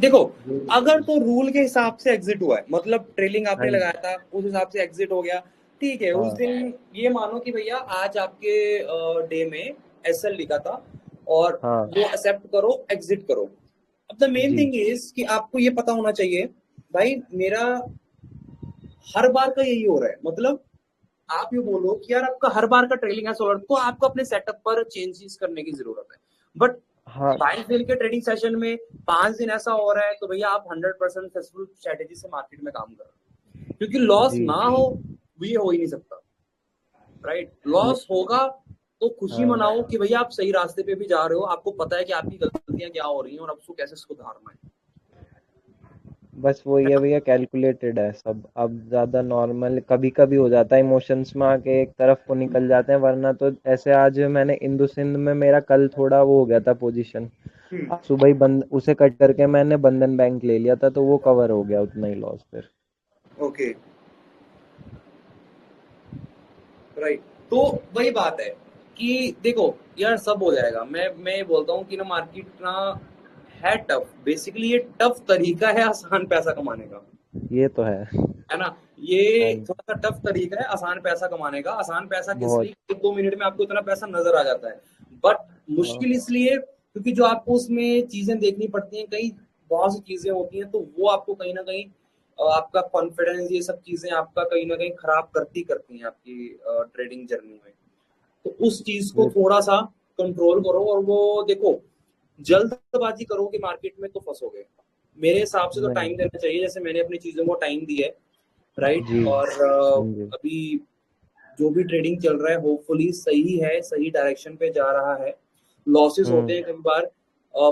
देखो, ये- अगर तो रूल के हिसाब से एग्जिट हुआ है, मतलब ट्रेलिंग हाँ आपने जी। लगाया था उस हिसाब से एग्जिट हो गया, ठीक है, उस हाँ दिन ये मानो कि भैया आज आपके डे में एसएल लिखा था, और हाँ वो एक्सेप्ट करो, एग्जिट करो। अब द मेन जी। थिंग इज कि आपको ये पता होना चाहिए, भाई मेरा हर बार का यही हो रहा है, मतलब आप ये बोलो कि यार आपका हर बार का ट्रेलिंग है सोलर, तो आपको अपने सेटअप पर चेंजेस करने की जरूरत है, बट हाँ बाय सेल के ट्रेडिंग सेशन में 5 दिन ऐसा हो रहा है तो भैया आप 100% सक्सेसफुल स्ट्रेटेजी से मार्केट में काम कर रहे हैं, क्योंकि लॉस जी। ना हो, ये हो ही नहीं सकता, राइट। मे- लॉस होगा तो खुशी हाँ मनाओ कि भैया आप सही रास्ते पे भी जा रहे हो, आपको पता है कि आपकी गलतियां क्या हो रही हैं और आपको कैसे सुधारना है। बस वही है भैया, कैलकुलेटेड है सब। अब ज्यादा नॉर्मल कभी कभी हो जाता है, इमोशंस में आके एक तरफ को निकल जाते हैं, वरना तो ऐसे आज मैंने इंडो सिंध में, मेरा कल थोड़ा वो हो गया था पोजीशन, आज सुबह ही बंद उसे कट करके मैंने बंधन बैंक ले लिया था, तो वो कवर हो गया उतना ही लॉस फिर। Okay, right. तो वही बात है कि देखो यार, सब हो जाएगा। मैं बोलता हूँ कि ना, मार्केट ना है टफ, बेसिकली ये टफ तरीका है आसान पैसा कमाने का, ये तो है ना। हाँ ये जी, थोड़ा सा टफ तरीका है आसान पैसा कमाने का। आसान पैसा किस बहुत। लिए, 1-2 मिनट में आपको इतना पैसा नजर आ जाता है, बट हाँ मुश्किल इसलिए क्योंकि जो आपको उसमें चीजें देखनी पड़ती हैं, कई बहुत सी चीजें होती हैं, तो वो आपको कहीं ना कहीं आपका कॉन्फिडेंस, ये सब चीजें आपका कहीं ना कहीं खराब करती हैं आपकी ट्रेडिंग जर्नी में। तो उस चीज को ये थोड़ा सा कंट्रोल करो, और वो देखो, जल्दबाजी करोगे मार्केट में तो फंसोगे। मेरे हिसाब से तो नहीं। टाइम देना चाहिए, जैसे मैंने अपनी चीजों को टाइम दिया है, राइट। जी। और हाँ जी। अभी जो भी ट्रेडिंग चल रहा है होपफुली सही है, सही डायरेक्शन पे जा रहा है। लॉसेस होते हैं कई बार,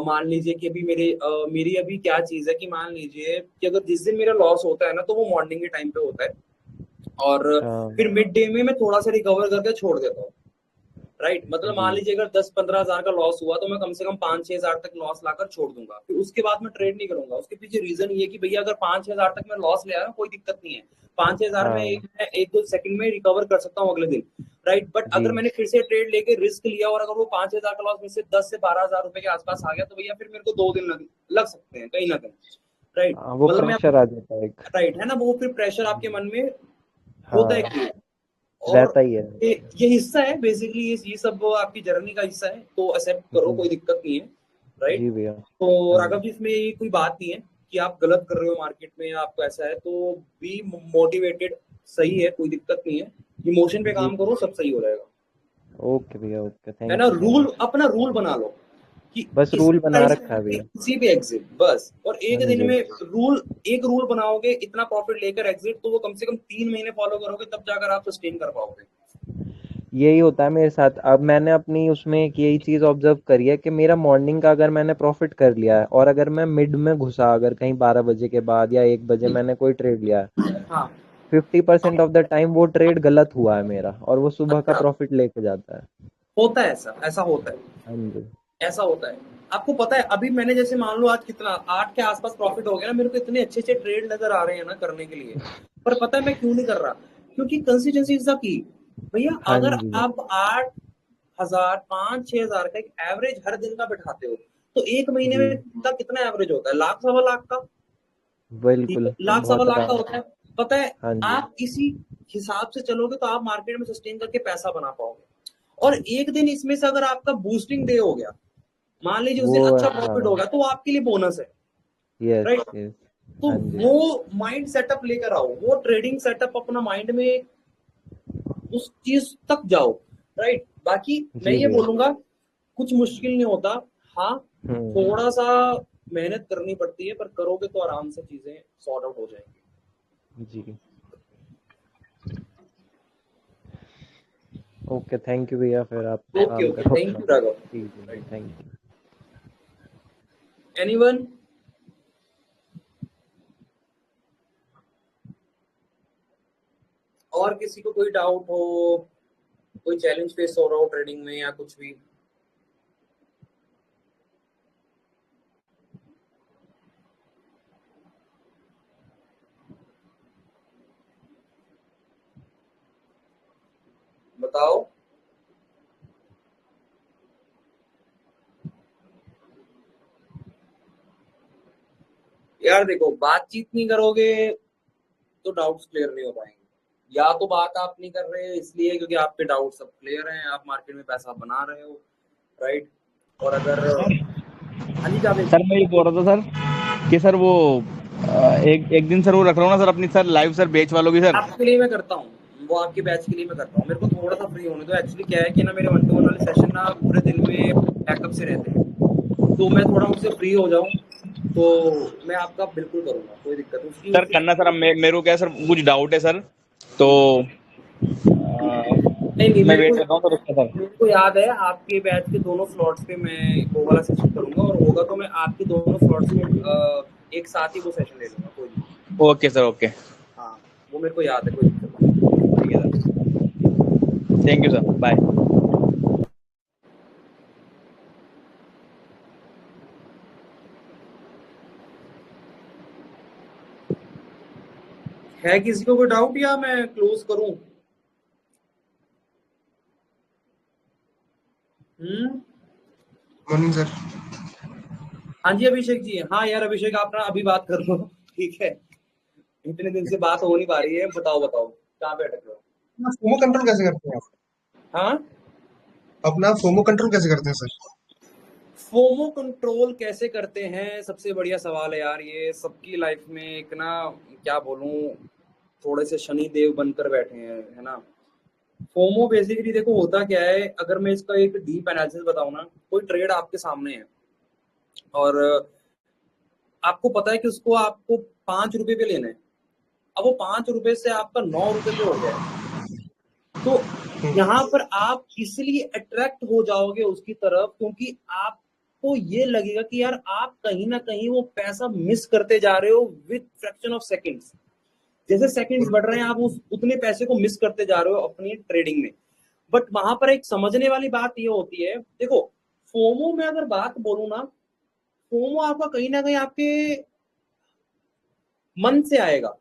मान लीजिए कि अभी मेरी अभी क्या चीज है कि मान लीजिए कि अगर जिस दिन मेरा लॉस होता है ना, तो वो मॉर्निंग के टाइम पे होता है, और अच्छा। फिर मिड डे में मैं थोड़ा सा रिकवर करके छोड़ देता हूँ, राइट। मतलब मान जी लीजिए अगर 10-15 हजार का लॉस हुआ तो मैं कम से कम 5-6 हजार तक लॉस लाकर छोड़ दूंगा, फिर उसके बाद मैं ट्रेड नहीं करूंगा। उसके पीछे रीजन ये कि भैया अगर 5-6 हजार तक मैं लॉस ले आया कोई दिक्कत नहीं है, 5-6 हजार में हाँ। 1-2 सेकंड में रिकवर कर सकता हूँ अगले दिन, राइट। बट जी अगर मैंने फिर से ट्रेड लेके रिस्क लिया और अगर वो 5-6 हजार का लॉस में से 10 से 12 हजार रुपए के आसपास आ गया, तो भैया फिर मेरे को 2 दिन लग सकते हैं कहीं ना कहीं, राइट। हाँ, वो मतलब मैं, प्रेशर आ जाता है एक। राइट है ना, वो फिर प्रेशर आपके मन में होता है हाँ क्रिएट। और रहता ही है। ये हिस्सा है बेसिकली, ये सब आपकी जर्नी का हिस्सा है, तो एक्सेप्ट करो, जी। कोई दिक्कत नहीं है, राइट। जी भैया। तो हाँ राघव जी। जी, इसमें ये कोई बात नहीं है कि आप गलत कर रहे हो मार्केट में या आपको ऐसा है, तो बी मोटिवेटेड, सही है, कोई दिक्कत नहीं है, इमोशन पे जी काम करो, सब सही हो जाएगा। ओके भैया, ओके, है थैंक ना। यू। रूल, अपना रूल बना लो कि बस इस रूल बना प्राइस रखा है भैया। किसी भी एग्जिट बस, और हाँ एक दिन जी। में एक रूल बनाओगे, इतना प्रॉफिट लेकर एग्जिट, तो वो कम से कम 3 महीने फॉलो करोगे, तब जाकर आप सस्टेन कर पाओगे। यही होता है मेरे साथ। अब मैंने अपनी उसमें एक यही चीज़ ऑब्जर्व करी है कि मेरा मॉर्निंग का अगर मैंने प्रॉफिट कर लिया है और अगर मैं मिड में घुसा, अगर कहीं 12 बजे के बाद या 1 बजे मैंने कोई ट्रेड लिया है, हाँ 50% ऑफ द टाइम वो ट्रेड गलत हुआ है मेरा, और वो सुबह का अच्छा, प्रॉफिट लेके जाता है। होता है ऐसा, ऐसा होता है, हाँ जी। ऐसा होता है। आपको पता है अभी मैंने जैसे मान लो आज कितना 8 के आसपास प्रॉफिट हो गया ना, मेरे को इतने अच्छे अच्छे ट्रेड नजर आ रहे हैं ना करने के लिए, पर पता है मैं क्यों नहीं कर रहा? क्योंकि कंसिस्टेंसी इज द की। भैया हाँ अगर जी। आप 8,000 5-6 हज़ार का एक एवरेज हर दिन का बिठाते हो, तो एक महीने जी, में का कितना एवरेज होता है? लाख सवा लाख का। ठीक बिल्कुल, है, लाख सवा बहुत लाख का आराम होता से। है। पता है, हाँ जी। आप इसी हिसाब से चलोगे तो आप मार्केट में सस्टेन करके पैसा बना पाओगे। और एक दिन इसमें से अगर आपका बूस्टिंग डे हो गया, मान लीजिए उस वो दिन अच्छा प्रॉफिट हो हाँ। गया, तो वो आपके लिए बोनस है, यस, राइट। यस। तो हाँ जी। वो माइंड सेटअप लेकर आओ, वो ट्रेडिंग सेटअप अपना माइंड में उस चीज तक जाओ, राइट। बाकी मैं जी ये भैया। बोलूंगा, कुछ मुश्किल नहीं होता। हाँ, हम्म। थोड़ा सा मेहनत करनी पड़ती है, पर करोगे तो आराम से चीजें सॉर्ट आउट हो जाएंगी। जी। ओके, थैंक यू भैया, फिर आप ओके काम ओके, करो थैंक अपना। यू राघव। ठीक है, थैंक यू। एनीवन? और किसी को कोई डाउट हो, कोई चैलेंज फेस हो रहा हो ट्रेडिंग में या कुछ भी? बताओ। यार देखो, बातचीत नहीं करोगे तो डाउट्स क्लियर नहीं हो पाएंगे। या तो बात आप नहीं कर रहे इसलिए क्योंकि आपके डाउट सब क्लियर हैं, आप मार्केट में पैसा बना रहे हो, राइट। और अगर, हाँ जी जावेद। सर मैं ये बोल रहा था सर कि सर वो एक एक दिन सर वो रख रहा हूँ ना सर अपनी सर लाइव सर बेच वालों की सर। आपके लिए मैं करता हूँ, वो आपके बैच के लिए मैं करता हूँ। मेरे को थोड़ा सा फ्री होने दो। एक्चुअली क्या है कि ना, मेरे 1-to-1 वाले सेशन ना पूरे दिन में बैकअप से रहते हैं, तो मैं थोड़ा उनसे फ्री हो जाऊं तो मैं आपका बिल्कुल करूंगा, कोई दिक्कत नहीं उसकी सर उसकी करना सर, अब मेरे को क्या है सर कुछ डाउट है सर, तो नहीं नहीं, मैं वेट कर रहा हूँ सर उसका सर। मेरे को याद है आपके बैच के दोनों स्लॉट्स पे मैं वो वाला सेशन करूंगा, और होगा तो मैं आपके दोनों स्लॉट्स में एक साथ ही वो सेशन ले लूंगा, कोई नहीं। Okay sir, okay. हाँ, वो मेरे को याद है, कोई दिक्कत नहीं। ठीक है sir, thank you sir, bye. है किसी को कोई डाउट या मैं क्लोज करूं? हम्म। Morning sir. हाँ जी अभिषेक जी, हाँ यार अभिषेक, आप ना अभी बात कर लो, ठीक है। इतने दिन से बात हो नहीं पा रही है। बताओ बताओ, कहाँ पे अटक रहे हो? फोमो कंट्रोल कैसे करते हैं आप? हाँ, अपना फोमो कंट्रोल कैसे करते हैं सर? फोमो कंट्रोल कैसे करते हैं? सबसे बढ़िया सवाल है यार ये। सबकी लाइफ में एक ना, क्या बोलूं, थोड़े से शनि देव बनकर बैठे हैं, है ना। फोमो बेसिकली देखो होता क्या है, अगर मैं इसका एक डीप एनालिसिस बताऊं ना, कोई ट्रेड आपके सामने है और आपको पता है कि उसको आपको 5 रुपए पे लेना है। अब वो 5 रुपए से आपका 9 रुपए पे हो गया है, तो यहाँ पर आप इसलिए अट्रैक्ट हो जाओगे उसकी तरफ, क्योंकि आपको ये लगेगा कि यार आप कहीं ना कहीं वो पैसा मिस करते जा रहे हो विद फ्रैक्शन ऑफ सेकंड्स। जैसे सेकंड्स बढ़ रहे हैं, आप उस उतने पैसे को मिस करते जा रहे हो अपनी ट्रेडिंग में। बट वहां पर एक समझने वाली बात ये होती है, देखो, फोमो में अगर बात बोलूं ना, फोमो आपका कहीं ना कहीं आपके मन से आएगा,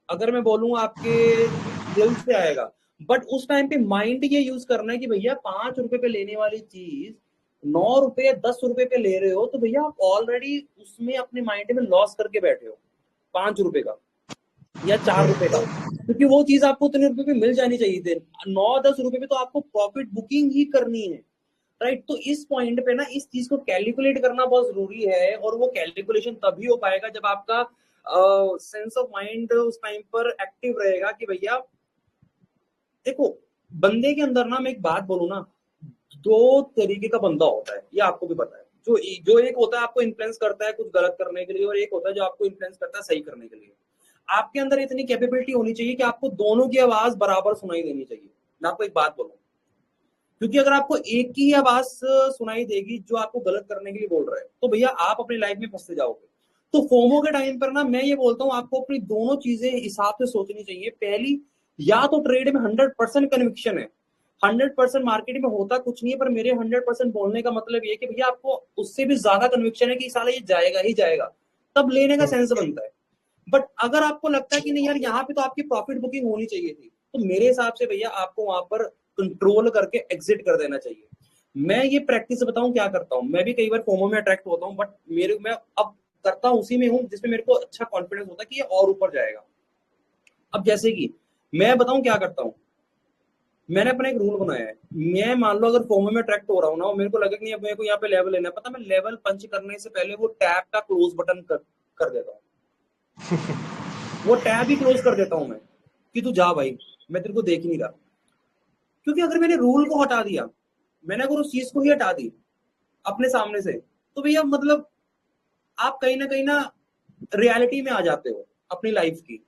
अगर मैं बोलूं आपके दिल से आएगा। बट उस टाइम पे माइंड ये यूज करना है कि भैया 5 रुपए पे लेने वाली चीज 9 रुपए 10 रुपए पे ले रहे हो, तो भैया आप ऑलरेडी उसमें अपने माइंड में लॉस करके बैठे हो 5 रुपए का या 4 रुपए का, क्योंकि वो चीज आपको उतने रुपए पे मिल जानी चाहिए थी। 9-10 रुपए पे तो आपको प्रॉफिट बुकिंग ही करनी है, राइट। तो इस पॉइंट पे ना इस चीज को कैलकुलेट करना बहुत जरूरी है, और वो कैलकुलेशन तभी हो पाएगा जब आपका सेंस ऑफ माइंड उस टाइम पर एक्टिव रहेगा कि भैया देखो, बंदे के अंदर ना, मैं एक बात बोलूं ना, दो तरीके का बंदा होता है, ये आपको भी पता है। जो जो एक होता है आपको इन्फ्लुएंस करता है कुछ गलत करने के लिए, और एक होता है जो आपको इन्फ्लुएंस करता है सही करने के लिए। आपके अंदर इतनी कैपेबिलिटी होनी चाहिए कि आपको दोनों की आवाज बराबर सुनाई देनी चाहिए। मैं आपको एक बात बोलूं, क्योंकि अगर आपको एक की आवाज सुनाई देगी जो आपको गलत करने के लिए बोल रहा है, तो भैया आप अपनी लाइफ में फंसते जाओगे। तो फोमो के टाइम पर ना, मैं ये बोलता हूँ आपको अपनी दोनों चीजें हिसाब से सोचनी चाहिए। पहली, या तो ट्रेड में 100% कन्विक्शन है, 100% मार्केट में होता कुछ नहीं है, पर मेरे 100% बोलने का मतलब ये कि भैया आपको उससे भी ज्यादा कन्विक्शन है कि साला ये जाएगा ही जाएगा, तब लेने का सेंस बनता है। बट अगर आपको लगता है कि नहीं यार, यहाँ पे तो आपकी प्रॉफिट बुकिंग होनी चाहिए थी, तो मेरे हिसाब से भैया आपको वहां पर कंट्रोल करके एग्जिट कर देना चाहिए। मैं ये प्रैक्टिस बताऊं क्या करता हूं, मैं भी कई बार फोमो में अट्रैक्ट होता हूं, बट मैं अब करता हूं उसी में हूं जिसमें मेरे को अच्छा कॉन्फिडेंस होता है कि ये और ऊपर जाएगा। अब जैसे कि मैं बताऊं क्या करता हूं, मैंने अपना एक रूल बनाया है। मैं मान लो अगर फोमो में अट्रैक्ट हो रहा हूं ना, और मेरे को लगे कि नहीं अब मेरे को यहाँ पे लेवल लेना है, पता, मैं लेवल पंच करने से पहले वो टैब का क्लोज बटन कर देता हूँ। वो टैब ही क्लोज कर देता हूं मैं कि तू जा भाई, मैं तेरे को देख ही नहीं रहा। क्योंकि अगर मैंने रूल को हटा दिया, मैंने अगर उस चीज को ही हटा दी अपने सामने से, तो भैया मतलब आप कहीं ना रियलिटी में आ जाते हो अपनी लाइफ की।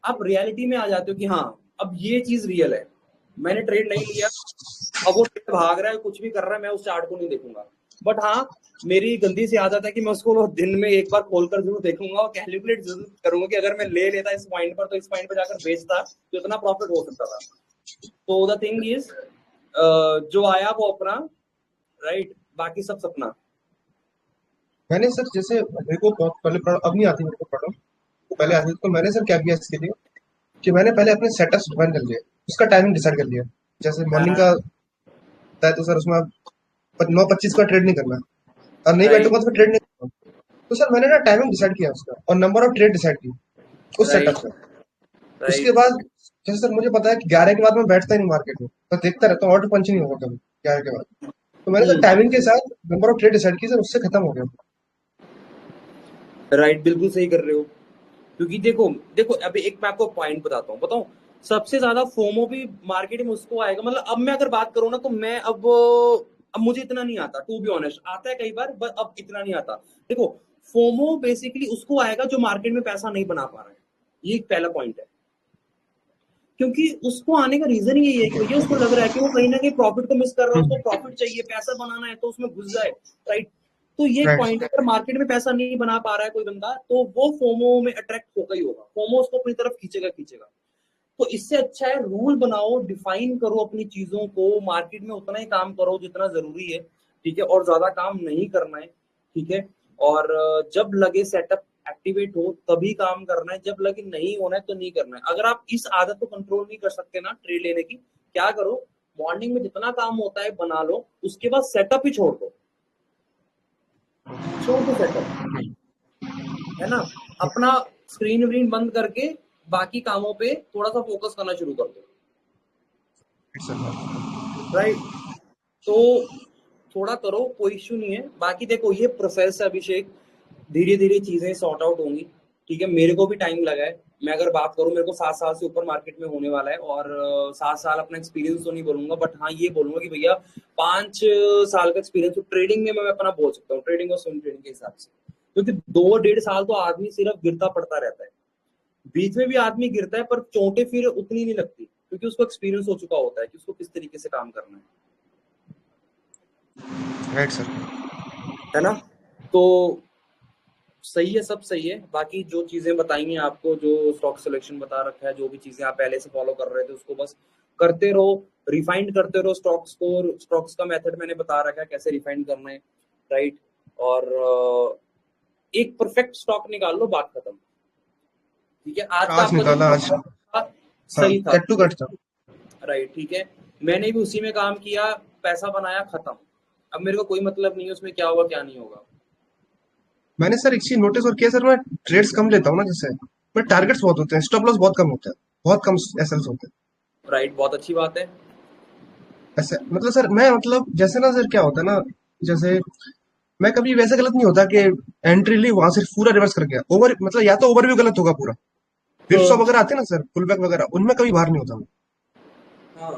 आप रियलिटी में आ जाते हो कि हाँ अब ये चीज रियल है, मैंने ट्रेड नहीं लिया, अब वो ट्रेड भाग रहा है कुछ भी कर रहा है, मैं उस चार्ट को नहीं देखूंगा। बट हाँ, मेरी गंदी सी आदत है कि मैं उसको दिन में एक बार खोलकर जरूर देखूंगा और कैलकुलेट जरूर करूंगा कि अगर मैं ले लेता इस पॉइंट पर तो इस पॉइंट पर जाकर बेचता तो इतना प्रॉफिट हो सकता था। तो द थिंग इज, जो आया वो अपना, राइट, बाकी सब सपना। मैंने सर जैसे मेरे को बहुत पहले अब नहीं आती मेरे को पढ़ो, तो पहले आती थी, तो मैंने सर क्या किया इसके लिए कि मैंने पहले अपने सेटअप्स डिफाइन कर लिए, उसका टाइमिंग डिसाइड कर लिया। जैसे मॉर्निंग का होता है तो सर उसमें 9:25 का ट्रेड नहीं करना, और नहीं बैठूंगा तो ट्रेड नहीं करूंगा। तो सर मैंने ना टाइमिंग डिसाइड किया उसका, और नंबर ऑफ ट्रेड डिसाइड की उस सेटअप राइट से। उसके राइट बाद जैसे सर मुझे पता है कि 11 के बाद मैं बैठता ही नहीं मार्केट में, तो देखता रहता हूँ, ऑर्डर पंच नहीं होगा कभी 11 के बाद। तो मैंने सर टाइमिंग के साथ नंबर ऑफ ट्रेड डिसाइड की सर, उससे खत्म हो गया। राइट, बिल्कुल सही कर रहे हो। क्योंकि देखो देखो अभी एक मैं आपको पॉइंट बताता हूँ, बताऊं, सबसे ज्यादा फोमो भी मार्केट में उसको आएगा। मतलब अब मैं अगर बात करूँ ना, तो मैं अब मुझे इतना नहीं आता, टू बी ऑनेस्ट, आता है कई बार बट अब इतना नहीं आता। देखो, फोमो बेसिकली उसको आएगा जो मार्केट में पैसा नहीं बना पा रहा है, ये एक पहला पॉइंट है। क्योंकि उसको आने का रीजन ही यही है कि भैया उसको लग रहा है कि वो कहीं ना कहीं प्रॉफिट को मिस कर रहा है, उसको प्रॉफिट चाहिए, पैसा बनाना है तो उसमें घुस जाए, राइट। तो ये एक पॉइंट है, अगर मार्केट में पैसा नहीं बना पा रहा है कोई बंदा, तो वो फोमो में अट्रैक्ट होगा ही होगा, फोमो उसको अपनी तरफ खींचेगा खींचेगा। तो इससे अच्छा है रूल बनाओ, डिफाइन करो अपनी चीजों को, मार्केट में उतना ही काम करो जितना जरूरी है, ठीक है, और ज्यादा काम नहीं करना है, ठीक है। और जब लगे सेटअप एक्टिवेट हो तभी काम करना है, जब लगे नहीं होना है तो नहीं करना है। अगर आप इस आदत को कंट्रोल नहीं कर सकते ना ट्रेड लेने की, क्या करो, मॉर्निंग में जितना काम होता है बना लो, उसके बाद सेटअप ही छोड़ दो, छोड़ दो सेटअप, है ना। अपना स्क्रीन व्रीन बंद करके बाकी कामों पे थोड़ा सा फोकस करना शुरू कर दो, राइट। तो थोड़ा करो, कोई इश्यू नहीं है। बाकी देखो ये प्रोसेस है अभिषेक, धीरे धीरे चीजें सॉर्ट आउट होंगी, ठीक है। मेरे को भी टाइम लगा है, मैं अगर बात करूं मेरे को 7 साल से ऊपर मार्केट में होने वाला है, और 7 साल अपना एक्सपीरियंस तो नहीं बोलूंगा, बट हाँ ये बोलूंगा कि भैया 5 साल का एक्सपीरियंस तो ट्रेडिंग में मैं अपना बोल सकता हूँ, ट्रेडिंग और स्विंग ट्रेडिंग के हिसाब से। क्योंकि 2-1.5 साल तो आदमी सिर्फ गिरता पड़ता रहता है, बीच में भी आदमी गिरता है पर चोटें फिर उतनी नहीं लगती, क्योंकि उसको एक्सपीरियंस हो चुका होता है कि उसको किस तरीके से काम करना राइट सर। है ना। तो सही है, सब सही है। बाकी जो चीजें बताई हैं आपको, जो स्टॉक सिलेक्शन बता रखा है, जो भी चीजें आप पहले से फॉलो कर रहे थे उसको बस करते रहो, रिफाइंड करते रहो स्टॉक्स को। स्टॉक्स का मेथड मैंने बता रखा है कैसे रिफाइंड करना है, राइट। और एक परफेक्ट स्टॉक निकाल लो, बात खत्म, ठीक है। आज का आज आपका निकाला आज। जो था, हाँ, सही था, कट टू कट था। राइट, ठीक है। मैंने भी उसी में काम किया, पैसा बनाया, खत्म। अब मेरे को कोई मतलब नहीं है उसमें क्या होगा क्या नहीं होगा। मैंने सर एक चीज नोटिस और किया सर, मैं ट्रेड्स कम लेता हूँ ना, जैसे मैं टारगेट्स बहुत होते हैं, स्टॉप लॉस बहुत कम होता है, बहुत कम एसएल्स होते हैं। राइट, बहुत अच्छी बात है। ऐसे मतलब सर मैं मतलब जैसे ना सर क्या होता है ना, जैसे मैं कभी वैसे गलत नहीं होता कि एंट्री ली वहां से पूरा रिवर्स कर गया ओवर, मतलब या तो ओवर भी गलत होगा पूरा, फिर स्टॉप वगैरह आते हैं ना सर, पुल बैक वगैरह, उनमें कभी बाहर नहीं होता मैं। हाँ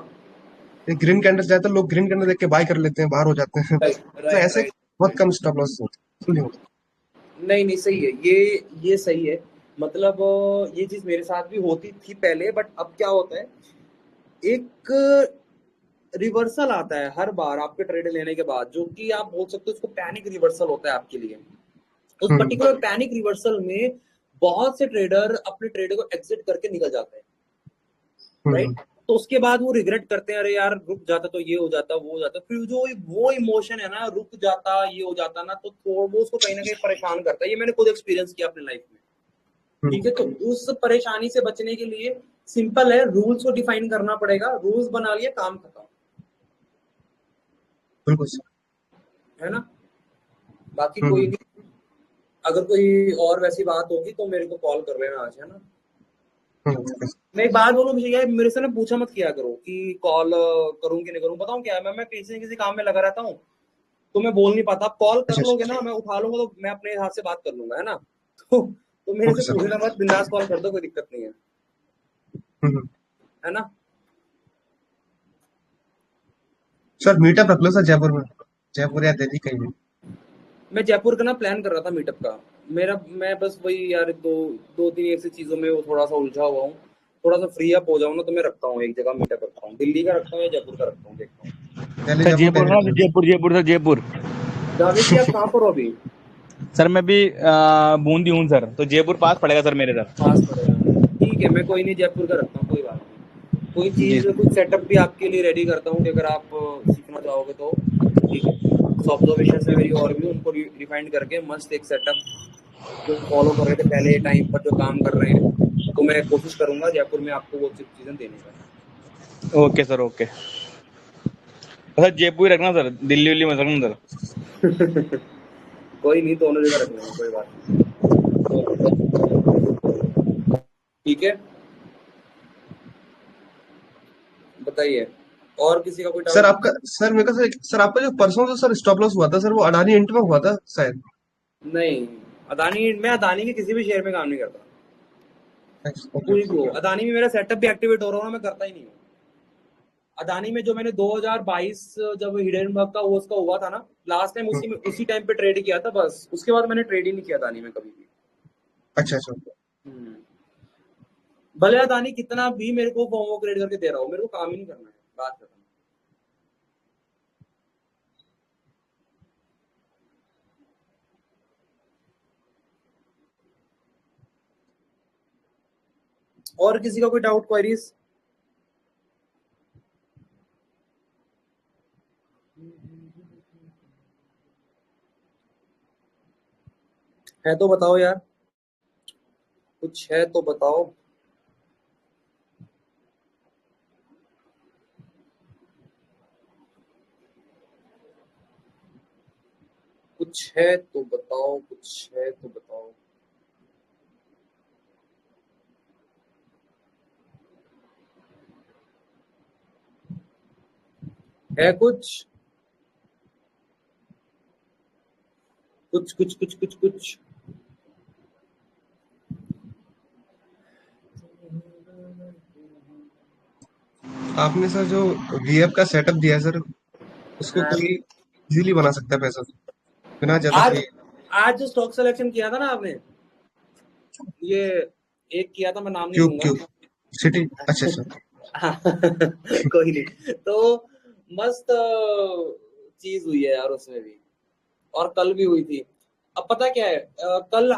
ग्रीन कैंडल ज्यादातर लोग ग्रीन कैंडल देख के बाय कर लेते हैं, बाहर हो जाते हैं। राइट तो राइट ऐसे राइट बहुत कम स्टॉप लॉस होते हैं। नहीं नहीं सही है ये सही है मतलब ये चीज मेरे साथ भी होती थी पहले बट अब क्या होता है एक रिवर्सल आता है हर बार आपके ट्रेड लेने के बाद जो कि आप बोल सकते हो उसको पैनिक रिवर्सल होता है आपके लिए उस हम्म पर्टिकुलर पैनिक रिवर्सल में बहुत से ट्रेडर अपने ट्रेड को एग्जिट करके निकल जाते हैं हम्म राइट तो उसके बाद वो रिग्रेट करते हैं अरे यार रुक जाता तो ये हो जाता वो हो जाता फिर जो वो इमोशन है ना रुक जाता ये हो जाता ना तो वो उसको कहीं ना कहीं परेशान करता है ये मैंने खुद एक्सपीरियंस किया अपनी लाइफ में ठीक है तो उस परेशानी से बचने के लिए सिंपल है रूल्स को डिफाइन करना पड़ेगा रूल्स बना लिया काम खत्म बिल्कुल सर। है ना बाकी कोई नहीं अगर कोई और वैसी बात होगी तो मेरे को कॉल कर लेना आज है ना मैं एक बात बोलूं मुझे मेरे से ना पूछा मत किया करो कि कॉल करूं कि नहीं करूं बताऊं क्या है मैं किसी न किसी काम में लगा रहता हूँ तो मैं बोल नहीं पाता आप कॉल कर अच्छा लोगे ना मैं उठा लूंगा तो मैं अपने हाथ से बात कर लूंगा है ना तो मेरे ओके से सर। पूछना मत बिंदास कॉल कर दो कोई दिक्कत नहीं है है ना सर मीटअप रख लो सर जयपुर में, जयपुर या दिल्ली कहीं भी। मैं जयपुर का ना प्लान कर रहा था मीटअप का मैं बस वही यार दो तीन ऐसी चीजों में वो थोड़ा सा उलझा हुआ हूँ थोड़ा सा फ्री अप हो जाऊँ ना तो मैं रखता हूँ एक जगह मीटअप रखता हूँ दिल्ली का रखता हूँ या जयपुर का रखता हूँ देखता हूँ दिल्ली सर जयपुर जयपुर कहीं ना भी। जयपुर जयपुर सर जयपुर जावेद जी आप कहाँ पर हो अभी सर मैं भी बूंदी हूँ सर तो जयपुर पास पड़ेगा सर मेरे सर पास पड़ेगा ठीक है मैं कोई नहीं जयपुर का रखता हूँ कोई बात नहीं कोई जी चीज सर कुछ सेटअप भी आपके लिए रेडी करता हूँ कि अगर आप सीखना चाहोगे तो ठीक है कुछ ऑब्जर्वेशन है मेरी और भी उनको रिफाइंड करके मस्त एक सेटअप जो फॉलो कर रहे थे पहले टाइम पर जो काम कर रहे हैं तो मैं कोशिश करूंगा जयपुर में आपको वो चीजें देने का okay sir okay sir Jaipur ही रखना सर दिल्ली उल्ली मत रखना सर कोई नहीं दोनों जगह रख लेंगे कोई बात नहीं ठीक है बताइए और किसी का कोई सर डाउट आपका सर मेरे को सर आपका जो परसों जो सर स्टॉप लॉस हुआ था सर वो अडानी इंट में हुआ था शायद। नहीं मैं अदानी के किसी भी शेयर में काम नहीं करता ओके कोई भी हो अदानी में मेरा सेटअप भी एक्टिवेट हो रहा हो ना मैं करता ही नहीं हूँ अदानी में जो मैंने 2022 जब हिडेनबर्ग का वो उसका हुआ था ना लास्ट टाइम उसी टाइम पे ट्रेड किया था बस उसके बाद मैंने ट्रेड ही नहीं किया अदानी में कभी भी अच्छा अच्छा। हम्म। भले अदानी कितना भी मेरे को फॉर्मो क्रेड करके दे रहा हो मेरे को काम ही नहीं करना है बात खत्म और किसी का कोई डाउट क्वेरीज है तो बताओ यार कुछ है तो बताओ कुछ है तो बताओ कुछ है तो बताओ है कुछ आपने सर जो वीएफ का सेटअप दिया है सर उसको हाँ, कोई इजीली बना सकता है पैसा बिना ज्यादा आज पे। आज जो स्टॉक सिलेक्शन किया था ना आपने ये एक किया था मैं नाम नहीं क्यूब लूंगा क्यूब सिटी अच्छा अच्छा। कोई नहीं तो मस्त चीज हुई है यार उसमें भी और कल भी हुई थी अब पता क्या है कल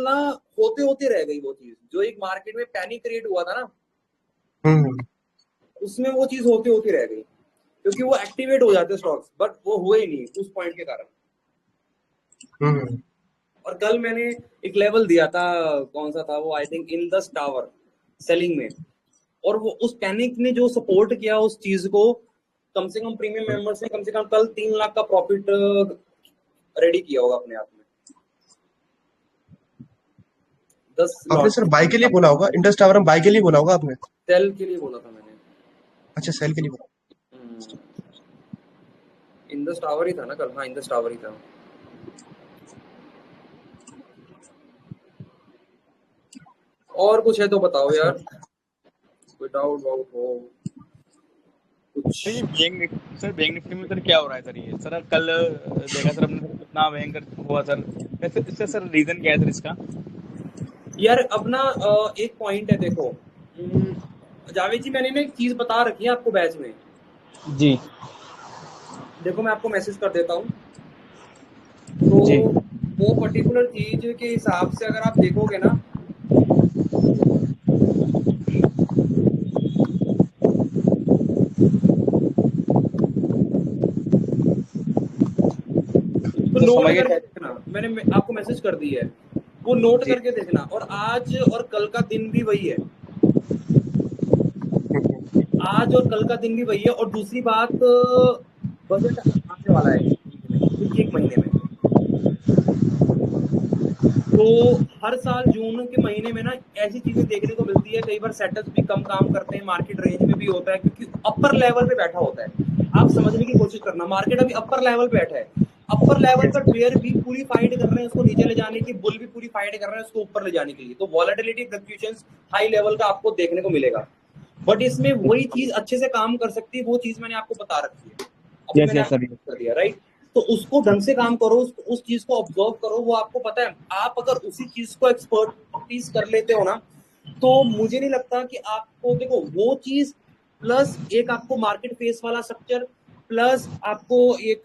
ना होते होते रह गई वो चीज जो एक मार्केट में पैनिक क्रिएट हुआ था ना हम्म उसमें वो चीज होते होते रह गई क्योंकि वो एक्टिवेट हो जाते स्टॉक्स बट वो हुए ही नहीं उस पॉइंट के कारण हम्म और कल मैंने एक लेवल दिया था कौन सा था वो I think in the tower selling में और वो उस पैनिक ने जो सपोर्ट किया उस चीज को कम से कम प्रीमियम मेंबर्स ने कम से कम कल 3 लाख का प्रॉफिट रेडी किया होगा अपने आप में 10 आपने लॉट सर बाई के लिए बोला होगा, इंडस टावर में बाई के लिए बोला होगा आपने। सेल के लिए बोला था मैंने अच्छा सेल के लिए बोला। इन द टावर ही था ना कल हाँ इन द टावर ही था और कुछ है तो बताओ यार कोई डाउट वाउट हो कुछ। सर ये बैंक निफ्टी में सर क्या हो रहा है सर? ये सर कल देखा सर हमने सर कितना भयंकर हुआ सर। वैसे इसका सर रीजन क्या है सर इसका? यार अपना एक पॉइंट है, देखो जावेद जी, मैंने ना एक चीज बता रखी है आपको बैच में। जी देखो मैं आपको मैसेज कर देता हूँ। जी तो वो पर्टिकुलर चीज के हिसाब से अगर आप देखोगे ना, तो तो नोट समझ करके गए। देखना, मैंने आपको मैसेज कर दी है, वो नोट जी करके देखना। और आज और कल का दिन भी वही है, आज और कल का दिन भी वही है। और दूसरी बात, बजट आने वाला है कुछ एक महीने में। तो हर साल जून के महीने में ना ऐसी चीजें देखने को मिलती है, कई बार सेटअप्स भी कम काम करते हैं, मार्केट रेंज में भी होता है, क्योंकि अपर लेवल पे बैठा होता है। आप समझने की कोशिश करना, मार्केट अभी अपर लेवल पे बैठा है। अपर लेवल पर बेयर भी पूरी फाइट कर रहे हैं उसको नीचे ले जाने की, बुल भी पूरी फाइट कर रहे हैं उसको ऊपर ले जाने के लिए। तो वॉलेटिलिटी फ्लक्चुएशंस हाई लेवल का आपको देखने को मिलेगा, बट इसमें वही चीज अच्छे से काम कर सकती है, वो चीज मैंने आपको बता रखी है, अभी यस मैंने यस सर। आपको कर दिया, राइट। तो उसको ढंग से काम करो, उस चीज को ऑब्जर्व करो, वो आपको पता है। आप अगर उसी चीज को एक्सपर्टीज कर लेते हो ना, तो मुझे नहीं लगता कि आपको, देखो वो चीज प्लस एक आपको मार्केट फेस वाला स्ट्रक्चर, प्लस आपको एक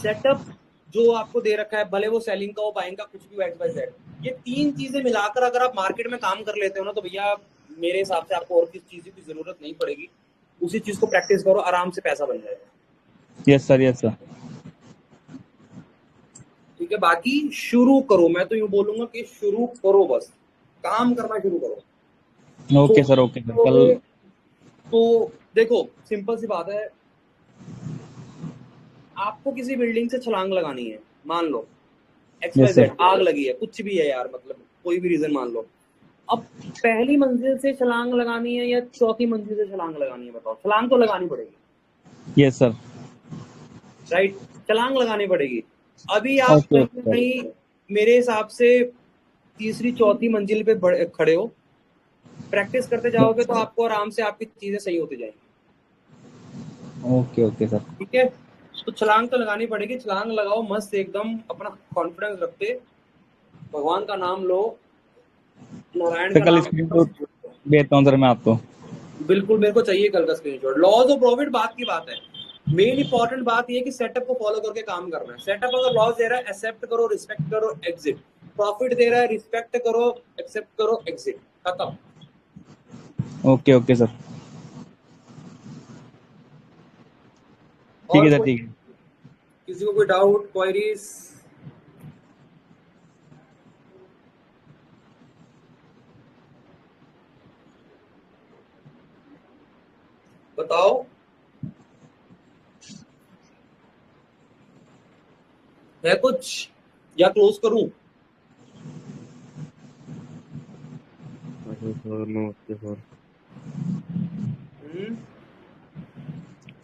सेटअप जो आपको दे रखा है, भले वो सेलिंग का हो, बाइंग का, कुछ भी एक्स वाई जेड, ये तीन चीजें मिलाकर अगर आप मार्केट में काम कर लेते हो ना, तो भैया मेरे हिसाब से आपको और किसी चीज की जरूरत नहीं पड़ेगी। उसी चीज को प्रैक्टिस करो, आराम से पैसा बन जाएगा। Yes sir yes sir. ठीक है, बाकी शुरू करो, मैं तो यूं बोलूंगा कि शुरू करो, बस काम करना शुरू करो। ओके सर कल। तो देखो सिंपल सी बात है, आपको किसी बिल्डिंग से छलांग लगानी है, मान लो X Y yes sir. Z आग लगी है, कुछ भी है यार, मतलब कोई भी रीजन मान लो। अब पहली मंजिल से छलांग लगानी है या चौथी मंजिल से छलांग लगानी है, बताओ। छलांग तो लगानी पड़ेगी, यस सर। राइट, छलांग लगानी पड़ेगी। अभी आप ओके कहीं ओके ना सर। कहीं मेरे हिसाब से तीसरी चौथी मंजिल पे खड़े हो, प्रैक्टिस करते जाओगे तो आपको आराम से आपकी चीजें सही होती जाएंगी। Okay okay sir. ठीक है, तो छलांग तो लगानी पड़ेगी, छलांग लगाओ मस्त एकदम, अपना कॉन्फिडेंस रखते, भगवान का नाम लो, नारायण सर का कल नाम स्क्रीनशॉट भेजता हूँ सर मैं आपको। बिल्कुल मेरे को चाहिए कल का स्क्रीनशॉट। लॉज ऑफ प्रॉफिट बात की बात है, मेन इंपॉर्टेंट बात ये है कि सेटअप को फॉलो करके काम करना है। सेटअप अगर लॉस दे रहा है, एक्सेप्ट करो, रिस्पेक्ट करो, एग्जिट। प्रॉफिट दे रहा है, रिस्पेक्ट करो, एक्सेप्ट करो, एग्जिट, खत्म। Okay okay sir. ठीक और है सर कोई ठीक है। किसी को कोई डाउट, क्वेरीज? बताओ, है कुछ या क्लोज करूं? हेलो सर, नमस्ते सर। हम्म,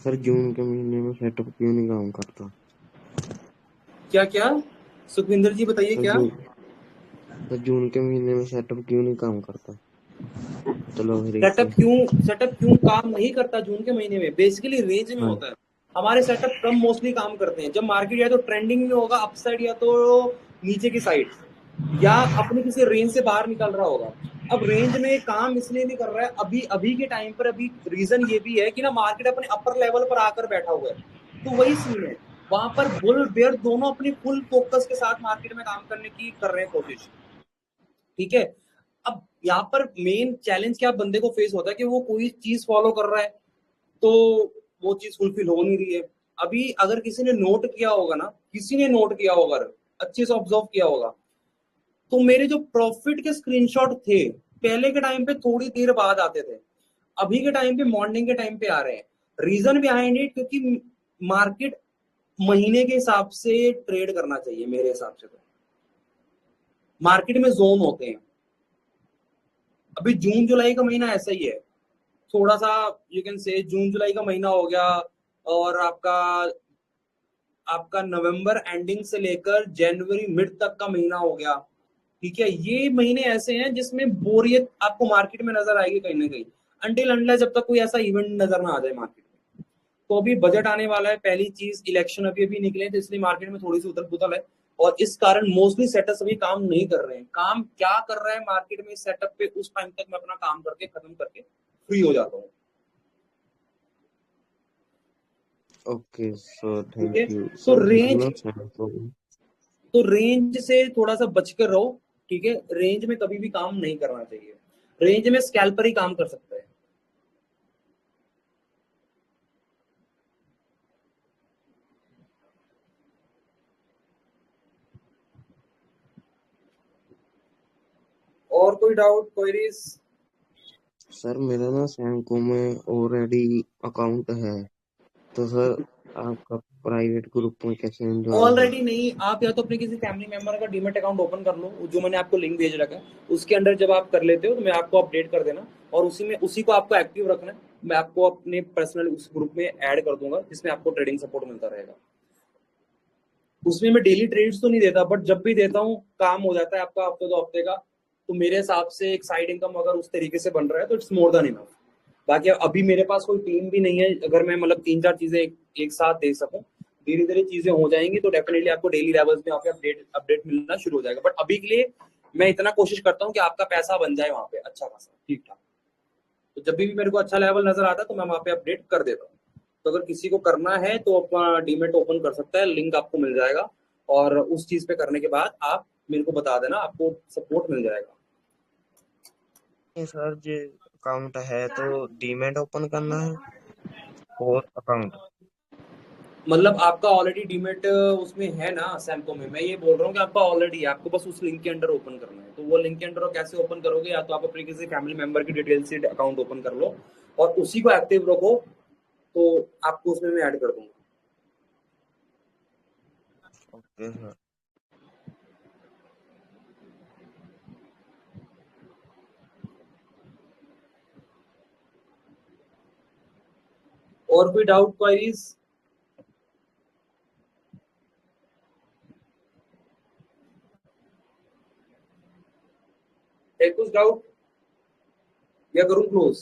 सर जून के महीने में सेटअप क्यों नहीं काम करता? क्या क्या सुखविंदर जी बताइए सर क्या? जून के महीने में सेटअप क्यों नहीं काम करता? चलो फिर एक से। सेटअप क्यों काम नहीं करता जून के महीने में? बेसिकली रेंज में हाँ होता है। हमारे सेटअप कम मोस्टली काम करते हैं जब मार्केट या तो ट्रेंडिंग में होगा अपसाइड, या तो नीचे की साइड, या अपनी किसी रेंज से बाहर निकल रहा होगा। अब रेंज में काम इसलिए नहीं कर रहा है अभी अभी के टाइम पर, अभी रीजन ये भी है कि ना मार्केट अपने अपर लेवल पर आकर बैठा हुआ है। तो वही सीन है, वहां पर बुल बेयर दोनों अपनी फुल फोकस के साथ मार्केट में काम करने की कर रहे हैं कोशिश। ठीक है, अब यहाँ पर मेन चैलेंज क्या बंदे को फेस होता है कि वो कोई चीज फॉलो कर रहा है तो वो चीज फुलफिल हो नहीं रही है। अभी अगर किसी ने नोट किया होगा ना, किसी ने नोट किया होगा, अच्छे से ऑब्जर्व किया होगा, तो मेरे जो प्रॉफिट के स्क्रीनशॉट थे पहले के टाइम पे थोड़ी देर बाद आते थे, अभी के टाइम पे मॉर्निंग के टाइम पे आ रहे हैं। रीजन बिहाइंड इट, क्योंकि मार्केट महीने के हिसाब से ट्रेड करना चाहिए मेरे हिसाब से। तो मार्केट में जोन होते हैं, अभी जून जुलाई का महीना ऐसा ही है, थोड़ा सा यू कैन से जून जुलाई का महीना हो गया, और आपका आपका नवंबर एंडिंग से लेकर जनवरी मिड तक का महीना हो गया। ठीक है, ये महीने ऐसे हैं जिसमें बोरियत आपको मार्केट में नजर आएगी कहीं ना कहीं। अनटिल अनलेस जब तक कोई ऐसा इवेंट नजर ना आ जाए मार्केट में। तो अभी बजट आने वाला है, पहली चीज इलेक्शन अभी अभी निकले, तो इसलिए मार्केट में थोड़ी सी उथल पुथल है, और इस कारण मोस्टली सेटअप अभी काम नहीं कर रहे हैं। काम क्या कर रहा है मार्केट में सेटअप पे, उस टाइम तक मैं अपना काम करके खत्म करके फ्री हो जाता हूँ। ओके सर, ठीक है, थैंक यू तो सर। रेंज, तो तो रेंज से थोड़ा सा बचकर रहो। ठीक है, रेंज में कभी भी काम नहीं करना चाहिए, रेंज में स्कैल्पर ही काम कर सकता है। और कोई डाउट, क्वेरीज? सर मेरा ना सैमको में ऑलरेडी अकाउंट है, तो सर आपका प्राइवेट ग्रुप में कैसे एंजॉय हो? ऑलरेडी नहीं, आप या तो अपने किसी फैमिली मेंबर का डीमेट अकाउंट ओपन कर लो, जो मैंने आपको लिंक भेज रखा है, उसके अंदर जब आप कर लेते हो तो मैं आपको अपडेट कर देना, और उसी को आपको एक्टिव रखना है। मैं आपको अपने पर्सनल उस ग्रुप में ऐड कर दूंगा, जिसमें आपको ट्रेडिंग सपोर्ट मिलता रहेगा। उसमें मैं डेली ट्रेड्स तो नहीं देता, बट जब भी देता हूँ काम हो जाता है आपका हफ्ते दो हफ्ते का, तो मेरे हिसाब से एक साइड इनकम अगर उस तरीके से बन रहा है तो इट्स मोर देन इनफ। बाकी अभी मेरे पास कोई टीम भी नहीं है, अगर मैं मतलब 3-4 चीजें एक साथ दे सकूं, धीरे धीरे चीजें हो जाएंगी, तो डेफिनेटली आपको डेली लेवल्स में आपके अपडेट मिलना शुरू हो जाएगा। बट अभी के लिए मैं इतना कोशिश करता हूँ कि आपका पैसा बन जाए वहां पे अच्छा खासा ठीक ठाक। तो जब भी मेरे को अच्छा लेवल नजर आता है तो मैं वहां पे अपडेट कर देता हूँ। तो अगर किसी को करना है तो अपना डीमेट ओपन कर सकता है, लिंक आपको मिल जाएगा, और उस चीज पे करने के बाद आप मेरे को बता देना, आपको सपोर्ट मिल जाएगा। नहीं सर, जो अकाउंट है तो डीमेट ओपन करना है और अकाउंट। मतलब आपका ऑलरेडी डीमेट उसमें है ना सैमको में, मैं ये बोल रहा हूँ कि आपका ऑलरेडी है, आपको बस उस लिंक के अंडर ओपन करना है। तो वो लिंक के अंडर कैसे ओपन करोगे, या तो आप अपने किसी फैमिली मेंबर की डिटेल से अकाउंट ओपन कर लो और उसी को एक्टिव रखो, तो आपको उसमें मैं ऐड कर दूंगा। Okay sir. और कोई डाउट, क्वारीज? है कुछ डाउट या करूं क्लोज?